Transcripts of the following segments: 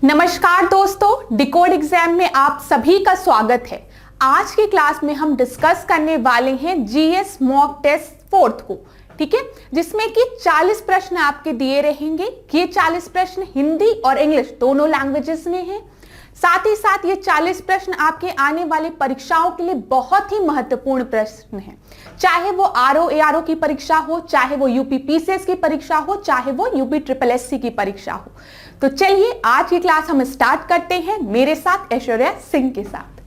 नमस्कार दोस्तों, decode exam में आप सभी का स्वागत है। आज की क्लास में हम डिस्कस करने वाले हैं जीएस मॉक टेस्ट फोर्थ को, ठीक है, जिसमें कि 40 प्रश्न आपके दिए रहेंगे। ये 40 प्रश्न हिंदी और इंग्लिश दोनों लैंग्वेजेस में हैं। साथ ही साथ ये 40 प्रश्न आपके आने वाली परीक्षाओं के लिए बहुत ही महत्वपूर्ण प्रश्न हैं, चाहे वो आरओ एआरओ की परीक्षा हो, चाहे वो यूपी पीसीएस की परीक्षा हो, चाहे वो यूपी ट्रिपल एससी की परीक्षा हो। तो चलिए आज की क्लास हम स्टार्ट करते हैं मेरे साथ ऐश्वर्या सिंह के साथ।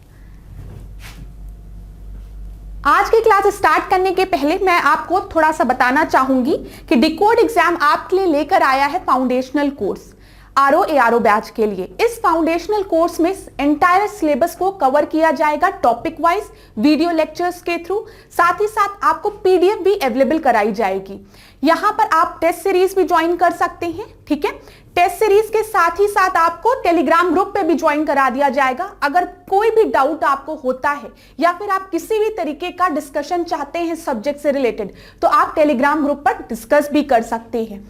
आज की क्लास स्टार्ट करने के पहले मैं आपको थोड़ा सा बताना चाहूंगी कि डिकोड एग्जाम आपके लिए लेकर आया है foundational course RO ARO batch के लिए। इस फाउंडेशनल कोर्स में एंटायर सिलेबस को कवर किया जाएगा टॉपिक वाइज वीडियो लेक्चर्स के थ्रू। साथ ही साथ आपको पीडीएफ भी अवेलेबल कराई जाएगी। यहां पर आप टेस्ट सीरीज भी ज्वाइन कर सकते हैं, ठीक है। टेस्ट सीरीज के साथ ही साथ आपको टेलीग्राम ग्रुप पे भी ज्वाइन करा दिया जाएगा। अगर कोई भी डाउट आपको होता है या फिर आप किसी भी तरीके का डिस्कशन चाहते हैं सब्जेक्ट से रिलेटेड, तो आप टेलीग्राम ग्रुप पर डिस्कस भी कर सकते हैं।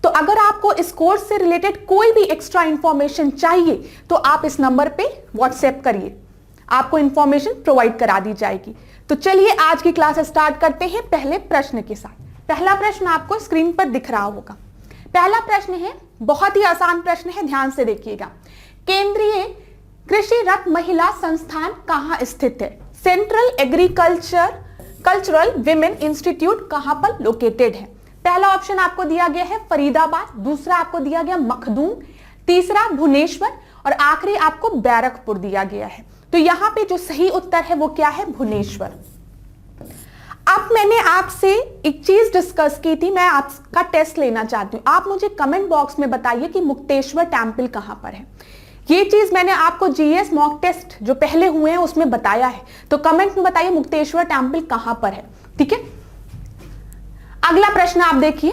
तो अगर आपको इस कोर्स से रिलेटेड कोई भी एक्स्ट्रा इंफॉर्मेशन चाहिए तो आप इस नंबर पे व्हाट्सएप करिए, आपको इंफॉर्मेशन प्रोवाइड करा दी जाएगी। तो चलिए आज की क्लास स्टार्ट करते हैं पहले प्रश्न के साथ। पहला प्रश्न आपको स्क्रीन पर दिख रहा होगा। पहला प्रश्न है, बहुत ही आसान प्रश्न है, ध्यान से देखिएगा। केंद्रीय कृषि रत्न महिला संस्थान कहां स्थित है? सेंट्रल कल्चरल विमेन इंस्टीट्यूट कहां पर लोकेटेड है? पहला ऑप्शन आपको दिया गया है फरीदाबाद, दूसरा आपको दिया गया मखदूम, तीसरा भुवनेश्वर और आखिरी आपको बैरकपुर दिया गया है। तो यहां पे जो सही उत्तर है वो क्या है? भुवनेश्वर। अब मैंने आपसे एक चीज डिस्कस की थी, मैं आपका टेस्ट लेना चाहती हूं। आप मुझे कमेंट बॉक्स में बताइए कि मुक्तेश्वर टेम्पल कहां पर है। ये चीज मैंने आपको जीएस मॉक टेस्ट जो पहले हुए हैं उसमें बताया है, तो कमेंट में बताइए मुक्तेश्वर टेम्पल कहां पर है, ठीक है। अगला प्रश्न आप देखिए,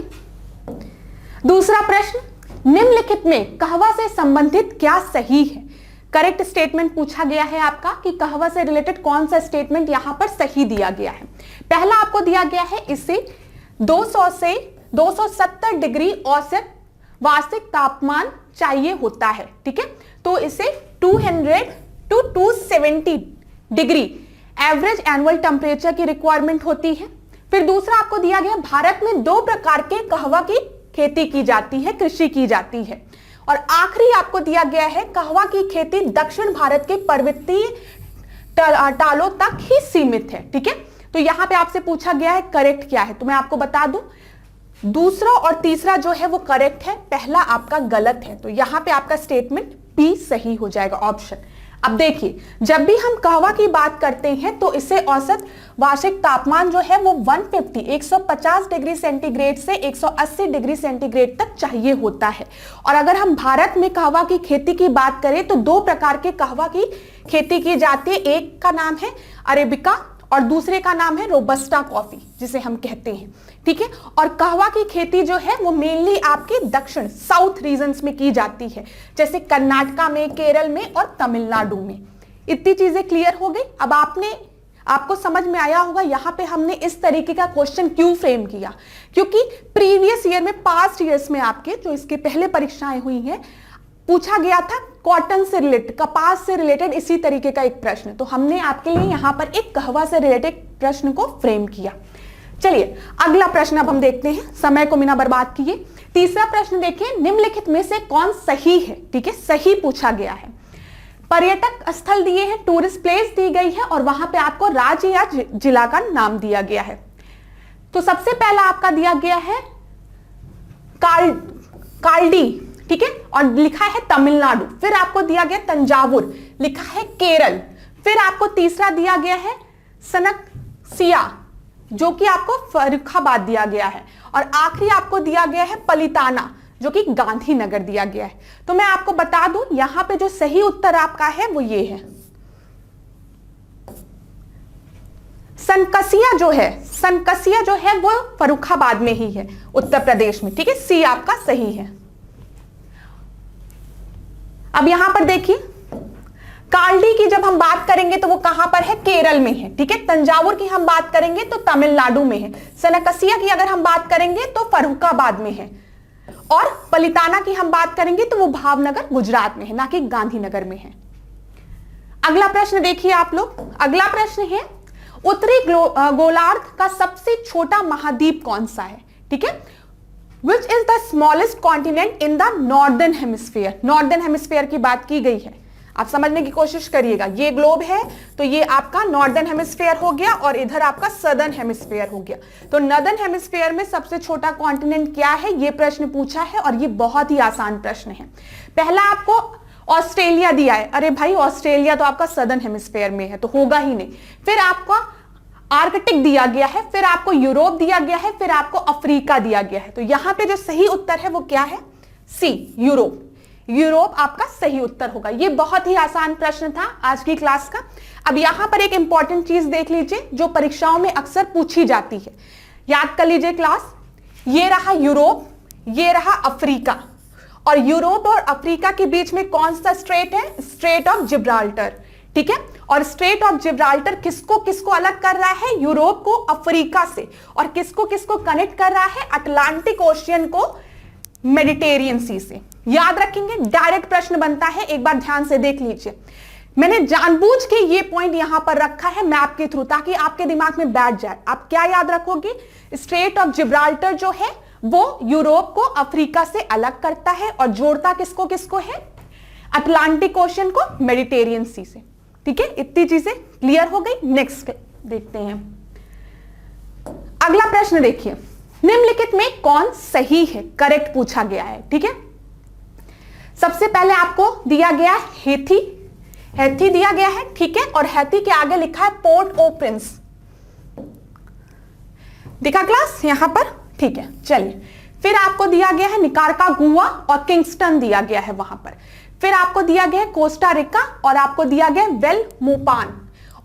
दूसरा प्रश्न, निम्नलिखित में कहवा से संबंधित क्या सही है? करेक्ट स्टेटमेंट पूछा गया है आपका कि कहवा से रिलेटेड कौन सा स्टेटमेंट यहां पर सही दिया गया है। पहला आपको दिया गया है इसे 200 से 270 डिग्री औसत वार्षिक तापमान चाहिए होता है, ठीक है। तो इसे 200 to 270 degree average annual temperature की रिक्वायरमेंट होती है। फिर दूसरा आपको दिया गया, भारत में 2 प्रकार के कहवा की खेती की जाती है, कृषि की जाती है। और आखिरी आपको दिया गया है, कहवा की खेती दक्षिण भारत के पर्वतीय टालों तक ही सीमित है, ठीक है। तो यहां पे आपसे पूछा गया है करेक्ट क्या है, तो मैं आपको बता दूं, दूसरा और तीसरा जो है वो करेक्ट है, पहला आपका गलत है। तो यहां पे आपका स्टेटमेंट बी सही हो जाएगा, ऑप्शन। अब देखिए, जब भी हम कहवा की बात करते हैं तो इसे औसत वार्षिक तापमान जो है वो 150 डिग्री सेंटीग्रेड से 180 डिग्री सेंटीग्रेड तक चाहिए होता है। और अगर हम भारत में कहवा की खेती की बात करें तो 2 प्रकार के कहवा की खेती की जाती है। एक का नाम है अरेबिका और दूसरे का नाम है रोबस्टा कॉफी, जिसे हम कहते हैं, ठीक है। और कहवा की खेती जो है वो मेनली आपके दक्षिण साउथ रीजन्स में की जाती है, जैसे कर्नाटका में, केरल में और तमिलनाडु में। इतनी चीजें क्लियर हो गई। अब आपको समझ में आया होगा यहाँ पे हमने इस तरीके का क्वेश्चन क्यों फ्रेम किया, क्योंकि प्रीवियस ईयर में, पास्ट ईयर्स में आपके जो इसके पहले परीक्षाएं हुई हैं, पूछा गया था कॉटन से रिलेटेड, कपास से रिलेटेड इसी तरीके का एक प्रश्न। तो हमने आपके लिए यहां पर एक कहवा से रिलेटेड प्रश्न को फ्रेम किया। चलिए अगला प्रश्न अब हम देखते हैं, समय को बिना बर्बाद किए। तीसरा प्रश्न देखिए, निम्नलिखित में से कौन सही है, ठीक है, सही पूछा गया है। पर्यटक स्थल दिए हैं, टूरिस्ट प्लेस दी गई है और वहां पे आपको राज्य या जिला का नाम दिया गया है। तो सबसे पहला आपका दिया गया है कालडी, ठीक है, और लिखा है तमिलनाडु। फिर आपको दिया गया तंजावुर, लिखा है केरल। फिर आपको तीसरा दिया गया है सनकसिया, जो कि आपको फर्रुखाबाद दिया गया है। और आखिरी आपको दिया गया है पलिताना, जो कि गांधीनगर दिया गया है। तो मैं आपको बता दूं, यहां पे जो सही उत्तर आपका है वो ये है, सनकसिया जो है वो फर्रुखाबाद में ही है, उत्तर प्रदेश में, ठीक है। सी आपका सही है। अब यहां पर देखिए, कालडी की जब हम बात करेंगे तो वो कहां पर है? केरल में है, ठीक है। तंजावुर की हम बात करेंगे तो तमिलनाडु में है। सनकसिया की अगर हम बात करेंगे तो फर्रुखाबाद में है। और पलिताना की हम बात करेंगे तो वो भावनगर गुजरात में है, ना कि गांधीनगर में है। अगला प्रश्न देखिए आप लोग। अगला प्रश्न है उत्तरी गोलार्ध का सबसे छोटा महाद्वीप कौन सा है? ठीक है, which is the smallest continent in the northern hemisphere. Northern hemisphere की बात की गई है, आप समझने की कोशिश करिएगा। ये ग्लोब है तो ये आपका नॉर्दर्न हेमिस्फीयर हो गया और इधर आपका सदर्न हेमिस्फीयर हो गया। तो नॉर्दर्न हेमिस्फीयर में सबसे छोटा कॉन्टिनेंट क्या है, ये प्रश्न पूछा है और ये बहुत ही आसान प्रश्न है। पहला आपको ऑस्ट्रेलिया दिया है, अरे भाई ऑस्ट्रेलिया तो आपका सदर्न हेमिस्फीयर में है तो होगा ही नहीं। फिर आपका आर्कटिक दिया गया है, फिर आपको यूरोप दिया गया है, फिर आपको अफ्रीका दिया गया है। तो यहां पे जो सही उत्तर है वो क्या है? सी, यूरोप। यूरोप आपका सही उत्तर होगा। ये बहुत ही आसान प्रश्न था आज की क्लास का। अब यहां पर एक इंपॉर्टेंट चीज देख लीजिए जो परीक्षाओं में अक्सर पूछी जाती है, याद कर लीजिए क्लास। ये रहा यूरोप, ये रहा अफ्रीका, और यूरोप और अफ्रीका के बीच में कौन सा स्ट्रेट है? Straight of Gibraltar. ठीक है, और स्ट्रेट ऑफ जिब्राल्टर किसको किसको अलग कर रहा है? यूरोप को अफ्रीका से। और किसको किसको कनेक्ट कर रहा है? अटलांटिक ओशियन को मेडिटेरियन सी से। याद रखेंगे, डायरेक्ट प्रश्न बनता है, एक बार ध्यान से देख लीजिए। मैंने जानबूझ के ये पॉइंट यहां पर रखा है मैप के थ्रू ताकि आपके दिमाग में बैठ जाए। आप क्या याद रखोगे? स्ट्रेट ऑफ जिब्राल्टर जो है वो यूरोप को अफ्रीका से अलग करता है और जोड़ता किसको किसको है? अटलांटिक ओशन को मेडिटेरियन सी से। ठीक है, इतनी चीजें क्लियर हो गई। नेक्स्ट देखते हैं, अगला प्रश्न देखिए। निम्नलिखित में कौन सही है? करेक्ट पूछा गया है। ठीक है, सबसे पहले आपको दिया गया हेथी, हैथी दिया गया है। ठीक है, और हैथी के आगे लिखा है पोर्ट ओ प्रिंस। दिखा क्लास यहां पर? ठीक है, चलिए। फिर आपको दिया गया है निकारागुआ और किंगस्टन दिया गया है वहां पर। फिर आपको दिया गया है कोस्टा रिका और आपको दिया गया वेलमोपान,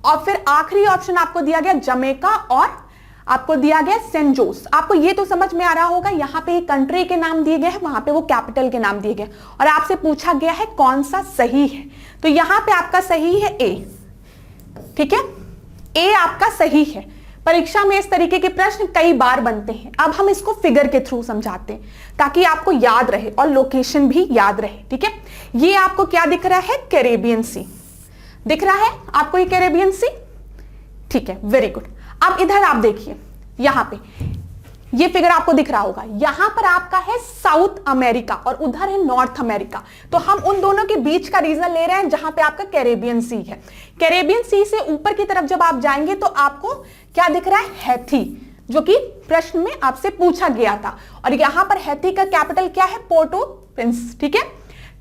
और फिर आखिरी ऑप्शन आपको दिया गया जमैका और आपको दिया गया सेंट जोस। आपको ये तो समझ में आ रहा होगा, यहाँ पे कंट्री के नाम दिए गए हैं, वहां पे वो कैपिटल के नाम दिए गए और आपसे पूछा गया है कौन सा सही है। तो यहां पे आपका सही है ए। ठीक है, ए आपका सही है। परीक्षा में इस तरीके के प्रश्न कई बार बनते हैं। अब हम इसको फिगर के थ्रू समझाते हैं ताकि आपको याद रहे और लोकेशन भी याद रहे। ठीक है, ये आपको क्या दिख रहा है? कैरेबियन सी दिख रहा है आपको, ये कैरेबियन सी। ठीक है, वेरी गुड। अब इधर आप देखिए, यहां पे ये फिगर आपको दिख रहा होगा, यहां पर आपका है साउथ अमेरिका और उधर है नॉर्थ अमेरिका। तो हम उन दोनों के बीच का रीजन ले रहे हैं जहां पे आपका कैरेबियन सी है। कैरेबियन सी से ऊपर की तरफ जब आप जाएंगे तो आपको क्या दिख रहा है? हैथी, जो कि प्रश्न में आपसे पूछा गया था। और यहां पर हैथी का कैपिटल क्या है? पोर्ट ओ प्रिंस। ठीक है,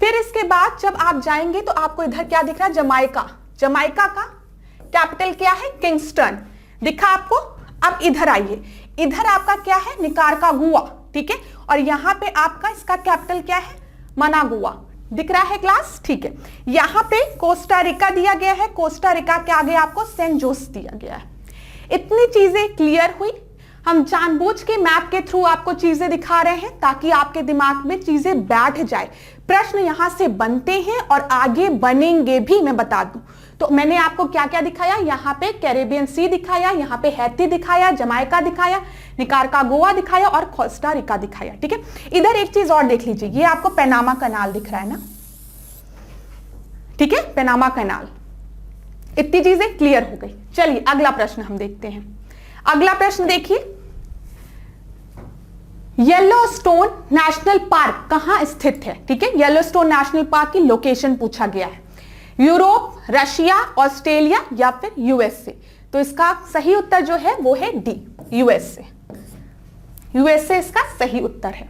फिर इसके बाद जब आप जाएंगे तो आपको इधर क्या दिख रहा है? जमाइका। जमाइका का कैपिटल क्या है? किंगस्टन। दिखा आपको? अब इधर आइए, इधर आपका क्या है? निकारागुआ। ठीक है, और यहां पे आपका इसका कैपिटल क्या है? मनागुआ। दिख रहा है क्लास? ठीक है, यहां पे कोस्टा रिका दिया गया है, कोस्टा रिका के आगे आपको सेंट जोस दिया गया है। इतनी चीजें क्लियर हुई। हम जानबूझ के मैप के थ्रू आपको चीजें दिखा रहे हैं ताकि आपके दिमाग में चीजें बैठ जाए। प्रश्न यहां से बनते हैं और आगे बनेंगे भी, मैं बता दूं। तो मैंने आपको क्या क्या दिखाया? यहाँ पे कैरेबियन सी दिखाया, यहाँ पे हैती दिखाया, जमाइका दिखाया, निकारागुआ दिखाया और कोस्टा रिका दिखाया। ठीक है, इधर एक चीज और देख लीजिए, ये आपको पनामा कनाल दिख रहा है ना? ठीक है, पनामा कनाल। इतनी चीजें क्लियर हो गई। चलिए अगला प्रश्न हम देखते हैं। अगला प्रश्न देखिए, येलोस्टोन नेशनल पार्क कहां स्थित है? ठीक है, येलोस्टोन नेशनल पार्क की लोकेशन पूछा गया है। यूरोप, रशिया, ऑस्ट्रेलिया या फिर यूएसए। तो इसका सही उत्तर जो है वो है डी, यूएसए। यूएसए इसका सही उत्तर है।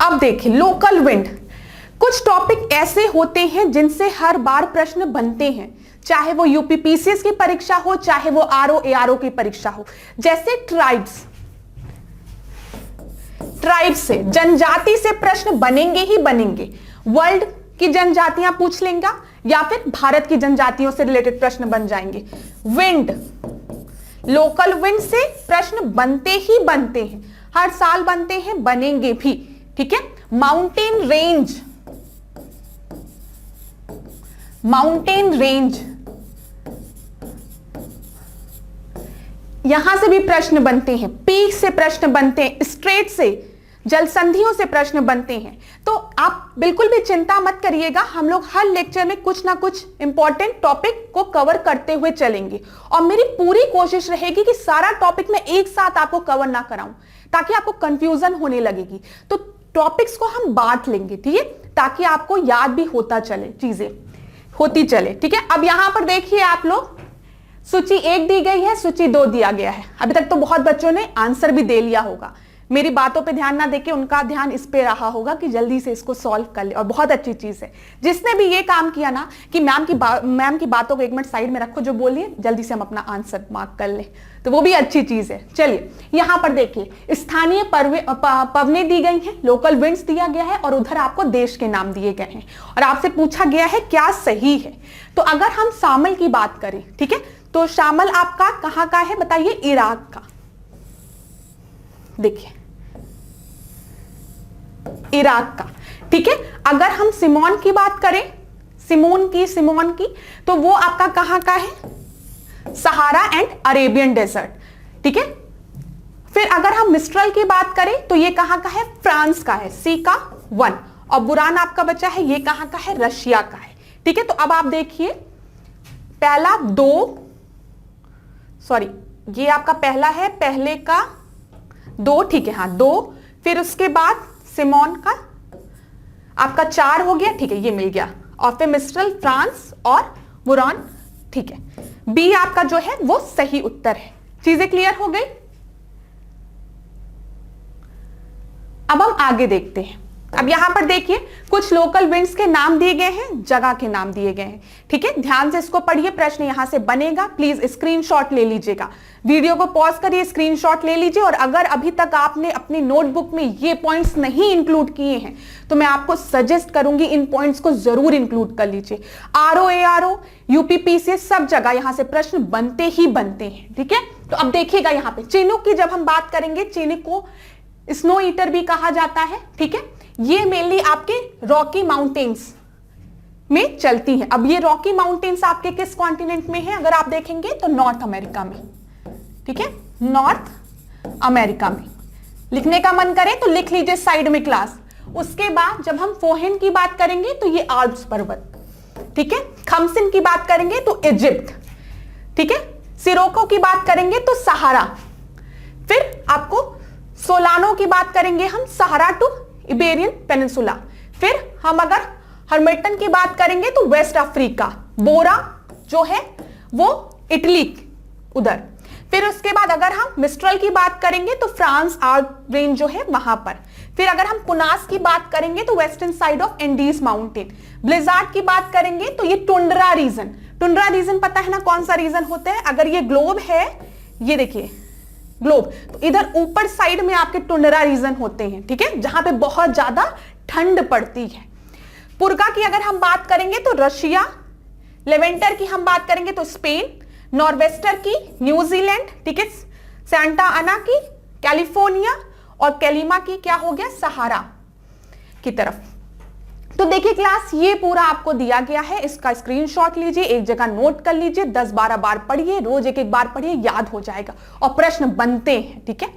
अब देखिए लोकल विंड। कुछ टॉपिक ऐसे होते हैं जिनसे हर बार प्रश्न बनते हैं, चाहे वो यूपीपीसीएस की परीक्षा हो, चाहे वो आरओ एआरओ की परीक्षा हो। जैसे ट्राइब्स, ट्राइब से, जनजाति से प्रश्न बनेंगे ही बनेंगे। वर्ल्ड की जनजातियां पूछ लेंगे या फिर भारत की जनजातियों से रिलेटेड प्रश्न बन जाएंगे। विंड, लोकल विंड से प्रश्न बनते ही बनते हैं, हर साल बनते हैं, बनेंगे भी। ठीक है, माउंटेन रेंज, माउंटेन रेंज, यहां से भी प्रश्न बनते हैं, पीक से प्रश्न बनते हैं, स्ट्रेट से, जल संधियों से प्रश्न बनते हैं। तो आप बिल्कुल भी चिंता मत करिएगा, हम लोग हर लेक्चर में कुछ ना कुछ इंपॉर्टेंट टॉपिक को कवर करते हुए चलेंगे और मेरी पूरी कोशिश रहेगी कि सारा टॉपिक मैं एक साथ आपको कवर ना कराऊं ताकि आपको कंफ्यूजन होने लगेगी। तो टॉपिक्स को हम बांट लेंगे, ठीक है, ताकि आपको याद भी होता चले, चीजें होती चले, ठीक है। अब यहां पर देखिए आप लोग, सूची 1 दी गई है, सूची 2 दिया गया है। अभी तक तो बहुत बच्चों ने आंसर भी दे लिया होगा, मेरी बातों पे ध्यान ना देके उनका ध्यान इस पे रहा होगा कि जल्दी से इसको सॉल्व कर ले, और बहुत अच्छी चीज है। जिसने भी ये काम किया ना कि मैम की बातों को 1 मिनट साइड में रखो, जो बोलिए जल्दी से हम अपना आंसर मार्क कर ले, तो वो भी अच्छी चीज है। चलिए यहां पर देखिए, स्थानीय पवनें दी गई हैं, लोकल विंड्स दिया गया है और उधर आपको देश के नाम दिए गए हैं और आपसे पूछा गया है क्या सही है। तो अगर हम शामल की बात करें, ठीक है, तो शामल आपका कहां का है बताइए, इराक का। देखिए इराक का, ठीक है। अगर हम सिमोन की बात करें, सिमोन की, तो वो आपका कहां का है, सहारा एंड अरेबियन डेजर्ट, ठीक है। फिर अगर हम मिस्ट्रल की बात करें तो ये कहां का है, फ्रांस का है, सी का 1, और बुरान आपका बचा है, ये कहां का है, रशिया का है, ठीक है। तो अब आप देखिए, पहला 2, सॉरी ये आपका पहला है, पहले का 2, ठीक है, हाँ 2, फिर उसके बाद सिमोन का आपका 4 हो गया, ठीक है, ये मिल गया, और फिर मिस्ट्रल, फ्रांस और बुरान, ठीक है। बी आपका जो है वो सही उत्तर है। चीजें क्लियर हो गई। अब हम आगे देखते हैं। अब यहां पर देखिए, कुछ लोकल विंड्स के नाम दिए गए हैं, जगह के नाम दिए गए हैं, ठीक है। ध्यान से इसको पढ़िए, प्रश्न यहां से बनेगा, प्लीज स्क्रीनशॉट ले लीजिएगा। वीडियो को पॉज करिए, स्क्रीनशॉट ले लीजिए, और अगर अभी तक आपने अपनी नोटबुक में ये पॉइंट्स नहीं इंक्लूड किए हैं तो मैं आपको सजेस्ट करूंगी इन पॉइंट्स को जरूर इंक्लूड कर लीजिए। आरओ, एआरओ, यूपीपीसीएस सब जगह यहां से प्रश्न बनते ही बनते हैं, ठीक है। तो अब देखिएगा यहां पे चिनूक की जब हम बात करेंगे, चिनूक को स्नो ईटर भी कहा जाता है, ठीक है। ये मेनली आपके रॉकी माउंटेन्स में चलती है। अब ये रॉकी माउंटेन्स आपके किस कॉन्टिनेंट में है, अगर आप देखेंगे तो नॉर्थ अमेरिका में, ठीक है, नॉर्थ अमेरिका में। लिखने का मन करे तो लिख लीजिए साइड में क्लास। उसके बाद जब हम फोहेन की बात करेंगे तो ये आल्प्स पर्वत, ठीक है। खमसिन की बात करेंगे तो इजिप्ट, ठीक है। सिरोको की बात करेंगे तो सहारा। फिर आपको सोलानो की बात करेंगे हम, सहारा टू इबेरियन पेनिनसुला। फिर हम अगर हर्मिल्टन की बात करेंगे तो वेस्ट अफ्रीका, बोरा जो है वो इटली उधर। फिर उसके बाद अगर हम मिस्ट्रल की बात करेंगे तो फ्रांस आल्प रेंज जो है वहां पर। फिर अगर हम पुनास की बात करेंगे तो western side of Andes mountain. Blizzard की बात करेंगे तो ये टुंड्रा रीजन, टुंड्रा रीजन पता है ना कौन सा रीजन होता है, अगर ये ग्लोब है, ये देखिए ग्लोब, तो इधर ऊपर साइड में आपके टुंड्रा रीजन होते हैं, ठीक है, जहां पे बहुत ज्यादा ठंड पड़ती है। पुरगा की अगर हम बात करेंगे तो रशिया, लेवेंटर की हम बात करेंगे तो स्पेन, नॉर्वेस्टर की न्यूजीलैंड, ठीक है, सेंटा आना की कैलिफोर्निया, और कैलिमा की क्या हो गया, सहारा की तरफ। तो देखिए क्लास, ये पूरा आपको दिया गया है, इसका स्क्रीनशॉट लीजिए, एक जगह नोट कर लीजिए, 10-12 बार पढ़िए, रोज एक एक बार पढ़िए, याद हो जाएगा, और प्रश्न बनते हैं, ठीक है।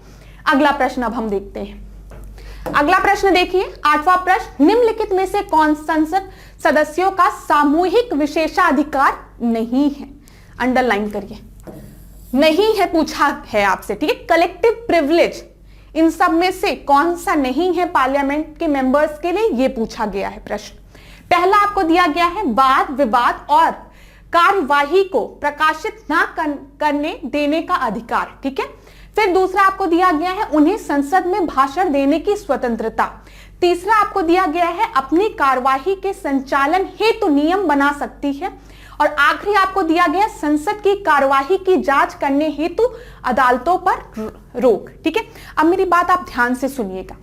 अगला प्रश्न अब हम देखते हैं। अगला प्रश्न देखिए, 8वां प्रश्न, निम्नलिखित में से कौन संसद सदस्यों का सामूहिक विशेषाधिकार नहीं है, अंडरलाइन करिए, नहीं है पूछा है आपसे, ठीक है। कलेक्टिव प्रिविलेज, इन सब में से कौन सा नहीं है पार्लियामेंट के मेंबर्स के लिए, यह पूछा गया है प्रश्न। पहला आपको दिया गया है वाद विवाद और कार्यवाही को प्रकाशित ना करने देने का अधिकार, ठीक है। फिर दूसरा आपको दिया गया है उन्हें संसद में भाषण देने की स्वतंत्रता। तीसरा आपको दिया गया है अपनी कार्यवाही के संचालन हेतु नियम बना सकती है। और आखिरी आपको दिया गया संसद की कार्यवाही की जांच करने हेतु अदालतों पर रोक, ठीक है। अब मेरी बात आप ध्यान से सुनिएगा,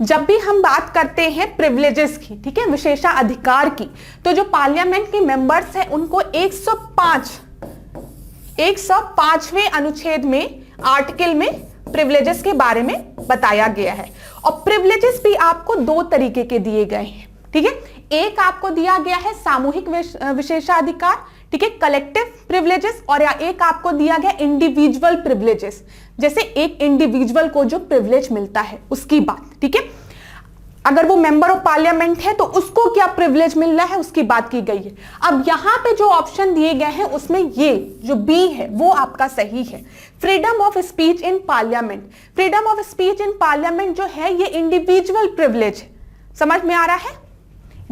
जब भी हम बात करते हैं प्रिविलेजेस की, ठीक है, विशेषाधिकार की, तो जो पार्लियामेंट के मेंबर्स हैं उनको 105वें अनुच्छेद में, आर्टिकल में प्रिविलेजेस के बारे में बताया गया है। और प्रिविलेजेस भी आपको 2 तरीके के दिए गए हैं, ठीक है। एक आपको दिया गया है सामूहिक विशेषाधिकार, ठीक है, कलेक्टिव प्रिविलेजेस, और या एक आपको दिया गया इंडिविजुअल प्रिविलेजेस, जैसे एक इंडिविजुअल को जो प्रिविलेज मिलता है उसकी बात, ठीक है। अगर वो मेंबर ऑफ पार्लियामेंट है तो उसको क्या प्रिविलेज मिल रहा है उसकी बात की गई है। अब यहां पे जो ऑप्शन दिए गए हैं उसमें ये जो बी है वो आपका सही है, freedom of speech in parliament. Freedom of speech in parliament जो है ये इंडिविजुअल प्रिविलेज है, समझ में आ रहा है,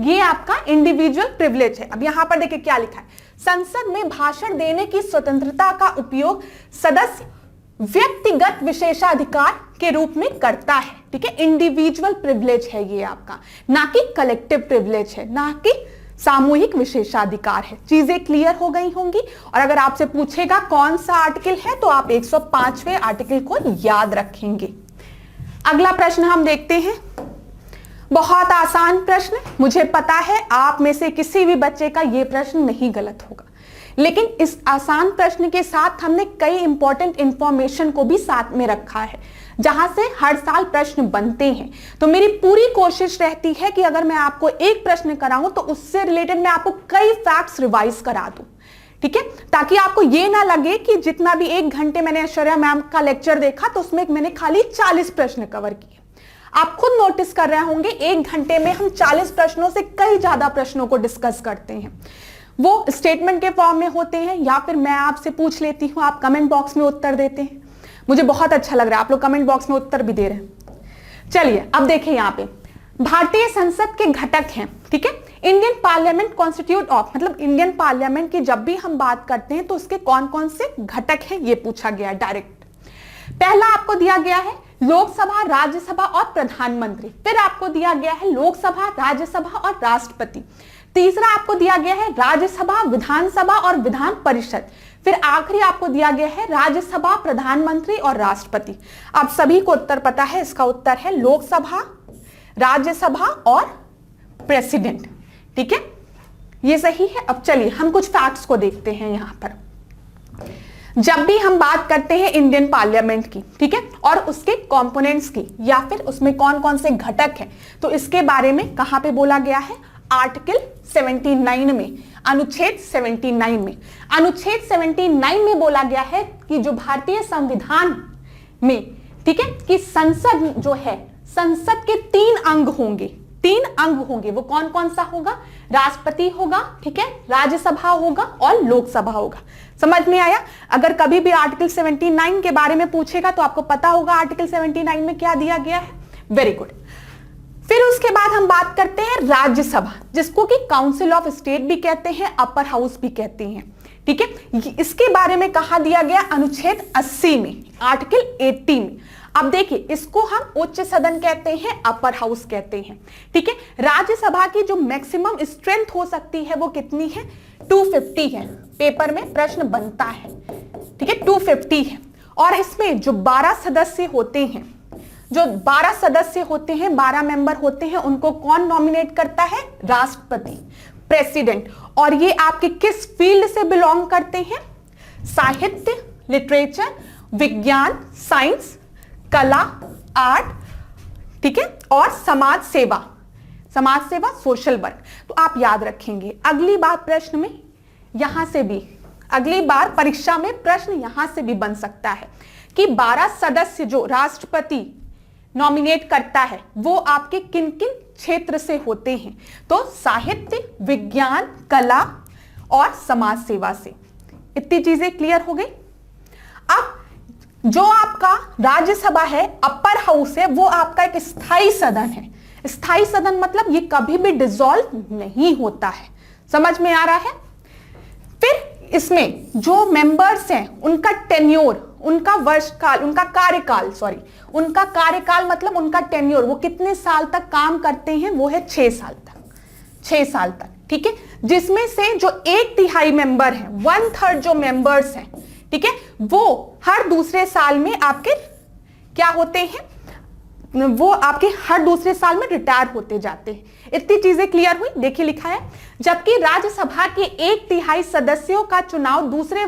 ये आपका इंडिविजुअल प्रिविलेज है। अब यहां पर देखिए क्या लिखा है, संसद में भाषण देने की स्वतंत्रता का उपयोग सदस्य व्यक्तिगत विशेषाधिकार के रूप में करता है, ठीक है। इंडिविजुअल प्रिविलेज है ये आपका, ना कि कलेक्टिव प्रिविलेज है, ना कि सामूहिक विशेषाधिकार है। चीजें क्लियर हो गई होंगी। और अगर आपसे पूछेगा कौन सा आर्टिकल है तो आप 105वें आर्टिकल को याद रखेंगे। अगला प्रश्न हम देखते हैं, बहुत आसान प्रश्न, मुझे पता है आप में से किसी भी बच्चे का यह प्रश्न नहीं गलत होगा, लेकिन इस आसान प्रश्न के साथ हमने कई इंपॉर्टेंट इंफॉर्मेशन को भी साथ में रखा है जहां से हर साल प्रश्न बनते हैं। तो मेरी पूरी कोशिश रहती है कि अगर मैं आपको एक प्रश्न कराऊं तो उससे रिलेटेड मैं आपको कई फैक्ट्स रिवाइज करा दूं, ठीक है, ताकि आपको ये ना लगे कि जितना भी 1 घंटे मैंने ऐश्वर्या मैम का लेक्चर देखा तो उसमें मैंने खाली 40 प्रश्न कवर किए। आप खुद नोटिस कर रहे होंगे 1 घंटे में हम 40 प्रश्नों से कई ज्यादा प्रश्नों को डिस्कस करते हैं। वो स्टेटमेंट के फॉर्म में होते हैं या फिर मैं आपसे पूछ लेती हूं, आप कमेंट बॉक्स में उत्तर देते हैं। मुझे बहुत अच्छा लग रहा है आप लोग कमेंट बॉक्स में उत्तर भी दे रहे हैं। चलिए अब देखिए, यहाँ पे भारतीय संसद के घटक हैं, ठीक है। इंडियन पार्लियामेंट कॉन्स्टिट्यूट ऑफ, मतलब इंडियन पार्लियामेंट की जब भी हम बात करते हैं तो उसके कौन कौन से घटक हैं ये पूछा गया डायरेक्ट। पहला आपको दिया गया है लोकसभा, राज्यसभा और प्रधानमंत्री। फिर आपको दिया गया है लोकसभा, राज्यसभा और राष्ट्रपति। तीसरा आपको दिया गया है राज्यसभा, विधानसभा और विधान परिषद। फिर आखिरी आपको दिया गया है राज्यसभा, प्रधानमंत्री और राष्ट्रपति। आप सभी को उत्तर पता है, इसका उत्तर है लोकसभा, राज्यसभा और प्रेसिडेंट, ठीक है, ये सही है। अब चलिए हम कुछ फैक्ट्स को देखते हैं यहां पर। जब भी हम बात करते हैं इंडियन पार्लियामेंट की, ठीक है, और उसके कंपोनेंट्स की या फिर उसमें कौन कौन से घटक हैं, तो इसके बारे में कहां पे बोला गया है, आर्टिकल 79 में, अनुच्छेद 79 में। अनुच्छेद 79 में बोला गया है कि जो भारतीय संविधान में, ठीक है, कि संसद जो है, संसद के 3 अंग होंगे, 3 अंग होंगे। वो कौन कौन सा होगा, राष्ट्रपति होगा, ठीक है, राज्यसभा होगा और लोकसभा होगा। समझ में आया। अगर कभी भी आर्टिकल 79 के बारे में पूछेगा तो आपको पता होगा आर्टिकल 79 में क्या दिया गया है। Very good. फिर उसके बाद हम बात करते हैं राज्यसभा, जिसको कि काउंसिल ऑफ स्टेट भी कहते हैं, अपर हाउस भी कहते हैं, ठीक है। इसके बारे में कहा दिया गया अनुच्छेद 80 में, आर्टिकल 80 में। अब देखिए, इसको हम उच्च सदन कहते हैं, अपर हाउस कहते हैं, ठीक है। राज्यसभा की जो मैक्सिमम स्ट्रेंथ हो सकती है वो कितनी है, 250 है। पेपर में प्रश्न बनता है, ठीक है, 250 है। और इसमें जो 12 सदस्य होते हैं, जो 12 सदस्य होते हैं, 12 मेंबर होते हैं, उनको कौन नॉमिनेट करता है, राष्ट्रपति, प्रेसिडेंट। और ये आपके किस फील्ड से बिलोंग करते हैं, साहित्य, लिटरेचर, विज्ञान, साइंस, कला, आर्ट, ठीक है, और समाज सेवा, समाज सेवा, सोशल वर्क। तो आप याद रखेंगे। अगली बार प्रश्न में यहां से भी, अगली बार परीक्षा में प्रश्न यहां से भी बन सकता है कि 12 सदस्य जो राष्ट्रपति नॉमिनेट करता है वो आपके किन किन क्षेत्र से होते हैं, तो साहित्य, विज्ञान, कला और समाज सेवा से। इतनी चीजें क्लियर हो गई। अब जो आपका राज्यसभा है, अपर हाउस है, वो आपका एक स्थायी सदन है। स्थायी सदन मतलब ये कभी भी डिसॉल्व नहीं होता है। समझ में आ रहा है। फिर इसमें जो मेंबर्स हैं उनका टेन्योर, उनका वर्षकाल, उनका कार्यकाल, सॉरी, उनका कार्यकाल मतलब उनका टेन्योर, वो कितने साल तक काम करते हैं, वो है 6 साल तक, 6 साल तक, ठीक है। जिसमें से जो 1/3 मेंबर है, 1/3 जो मेंबर्स हैं, ठीक है, वो हर दूसरे साल में आपके क्या होते हैं, वो आपके हर दूसरे साल में रिटायर होते जाते हैं। इतनी चीजें क्लियर हुई। देखिए लिखा है, जबकि राज्यसभा के 1/3 सदस्यों का चुनाव दूसरे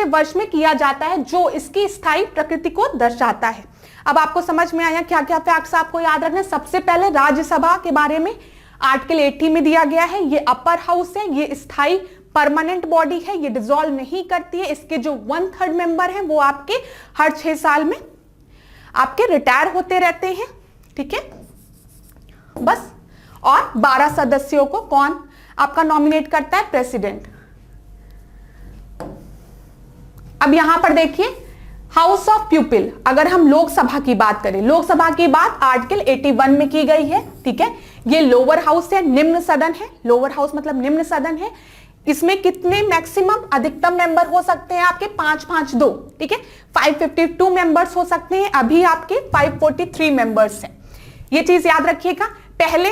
वर्ष में किया जाता है, जो इसकी स्थायी प्रकृति को दर्शाता है। अब आपको समझ में आया क्या क्या फैक्ट्स आपको याद रखने। सबसे पहले राज्यसभा के बारे में आर्टिकल 80 में दिया गया है, ये अपर हाउस है, ये स्थायी परमानेंट बॉडी है, ये डिसॉल्व नहीं करती है। इसके जो 1/3 मेंबर हैं वो आपके हर 6 साल में आपके रिटायर होते रहते हैं, ठीक है बस। और 12 सदस्यों को कौन आपका नॉमिनेट करता है? प्रेसिडेंट। अब यहां पर देखिए हाउस ऑफ पीपल, अगर हम लोकसभा की बात करें, लोकसभा की बात आर्टिकल 81 में की गई है, ठीक है। ये लोअर हाउस है, निम्न सदन है, लोअर हाउस मतलब निम्न सदन है। इसमें कितने मैक्सिमम अधिकतम मेंबर हो सकते हैं आपके? 552, ठीक है। 552 मेंबर्स हो सकते हैं, अभी आपके 543 मेंबर्स हैं। ये चीज याद रखिएगा। पहले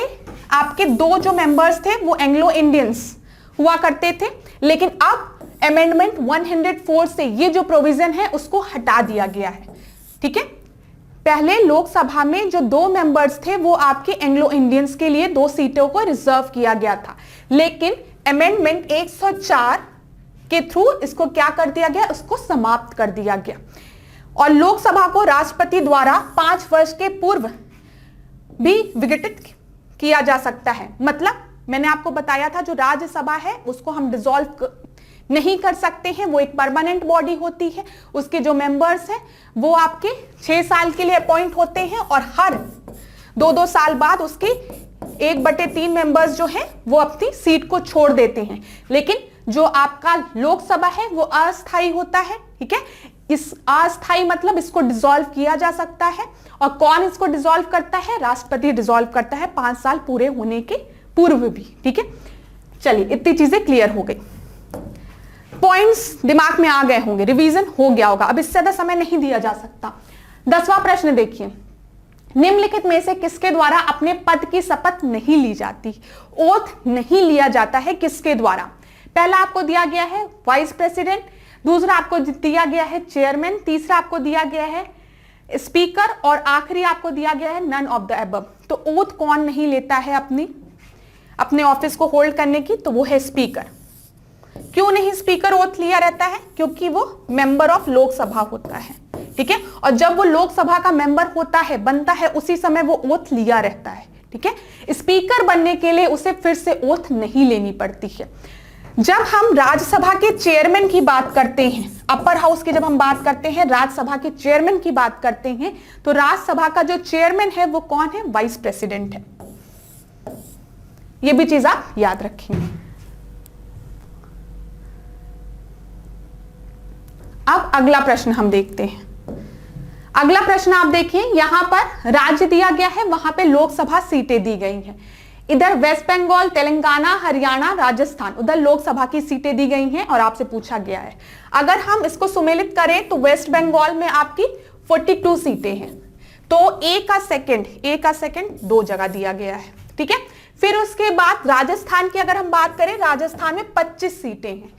आपके 2 जो मेंबर्स थे वो एंग्लो इंडियंस हुआ करते थे, लेकिन अब अमेंडमेंट 104 से ये जो प्रोविजन है उसको हटा दिया गया है, ठीक है। पहले लोकसभा में जो 2 मेंबर्स थे वो आपके एंग्लो इंडियंस के लिए 2 सीटों को रिजर्व किया गया था, लेकिन अमेंडमेंट 104 के थ्रू इसको क्या कर दिया गया? उसको समाप्त कर दिया गया। और लोकसभा को राष्ट्रपति द्वारा 5 वर्ष के पूर्व भी विघटित किया जा सकता है। मतलब मैंने आपको बताया था जो राज्यसभा है उसको हम डिसॉल्व नहीं कर सकते हैं, वो एक परमानेंट बॉडी होती है। उसके जो मेंबर्स हैं वो आपके 6 साल के लिए अपॉइंट होते हैं और हर 2-2 साल बाद उसके 1/3 मेंबर्स जो हैं वो अपनी सीट को छोड़ देते हैं। लेकिन जो आपका लोकसभा है वो अस्थायी होता है, ठीक है। इस अस्थायी मतलब इसको डिसॉल्व किया जा सकता है। और कौन इसको डिसॉल्व करता है? राष्ट्रपति डिसॉल्व करता है 5 साल पूरे होने के पूर्व भी, ठीक है। चलिए इतनी चीजें क्लियर हो गई, पॉइंट्स दिमाग में आ गए होंगे, रिवीजन हो गया होगा। अब इससे ज्यादा समय नहीं दिया जा सकता। 10वां प्रश्न देखिए, निम्नलिखित में से किसके द्वारा अपने पद की शपथ नहीं ली जाती? ओथ नहीं लिया जाता है किसके द्वारा? पहला आपको दिया गया है वाइस प्रेसिडेंट, दूसरा आपको दिया गया है चेयरमैन, तीसरा आपको दिया गया है स्पीकर और आखिरी आपको दिया गया है नन ऑफ द अबव। तो ओथ कौन नहीं लेता है अपने ऑफिस को होल्ड करने की? तो वो है स्पीकर। क्यों नहीं स्पीकर ओथ लिया रहता है? क्योंकि वो मेंबर ऑफ लोकसभा होता है, ठीक है। और जब वो लोकसभा का मेंबर होता है, बनता है, उसी समय वो ओथ लिया रहता है, ठीक है। स्पीकर बनने के लिए उसे फिर से ओथ नहीं लेनी पड़ती है। जब हम राज्यसभा के चेयरमैन की बात करते हैं, अपर हाउस की जब हम बात करते हैं, राज्यसभा के चेयरमैन की बात करते हैं, तो राज्यसभा का जो चेयरमैन है वो कौन है? वाइस प्रेसिडेंट है। ये भी चीज आप याद रखेंगे। अब अगला प्रश्न हम देखते हैं। अगला प्रश्न आप देखिए, यहां पर राज्य दिया गया है, वहां पे लोकसभा सीटें दी गई हैं। इधर वेस्ट बंगाल, तेलंगाना, हरियाणा, राजस्थान, उधर लोकसभा की सीटें दी गई हैं और आपसे पूछा गया है। अगर हम इसको सुमेलित करें तो वेस्ट बंगाल में आपकी 42 सीटें हैं, तो ए का सेकंड 2 जगह दिया गया है, ठीक है। फिर उसके बाद राजस्थान की अगर हम बात करें, राजस्थान में 25 सीटें हैं,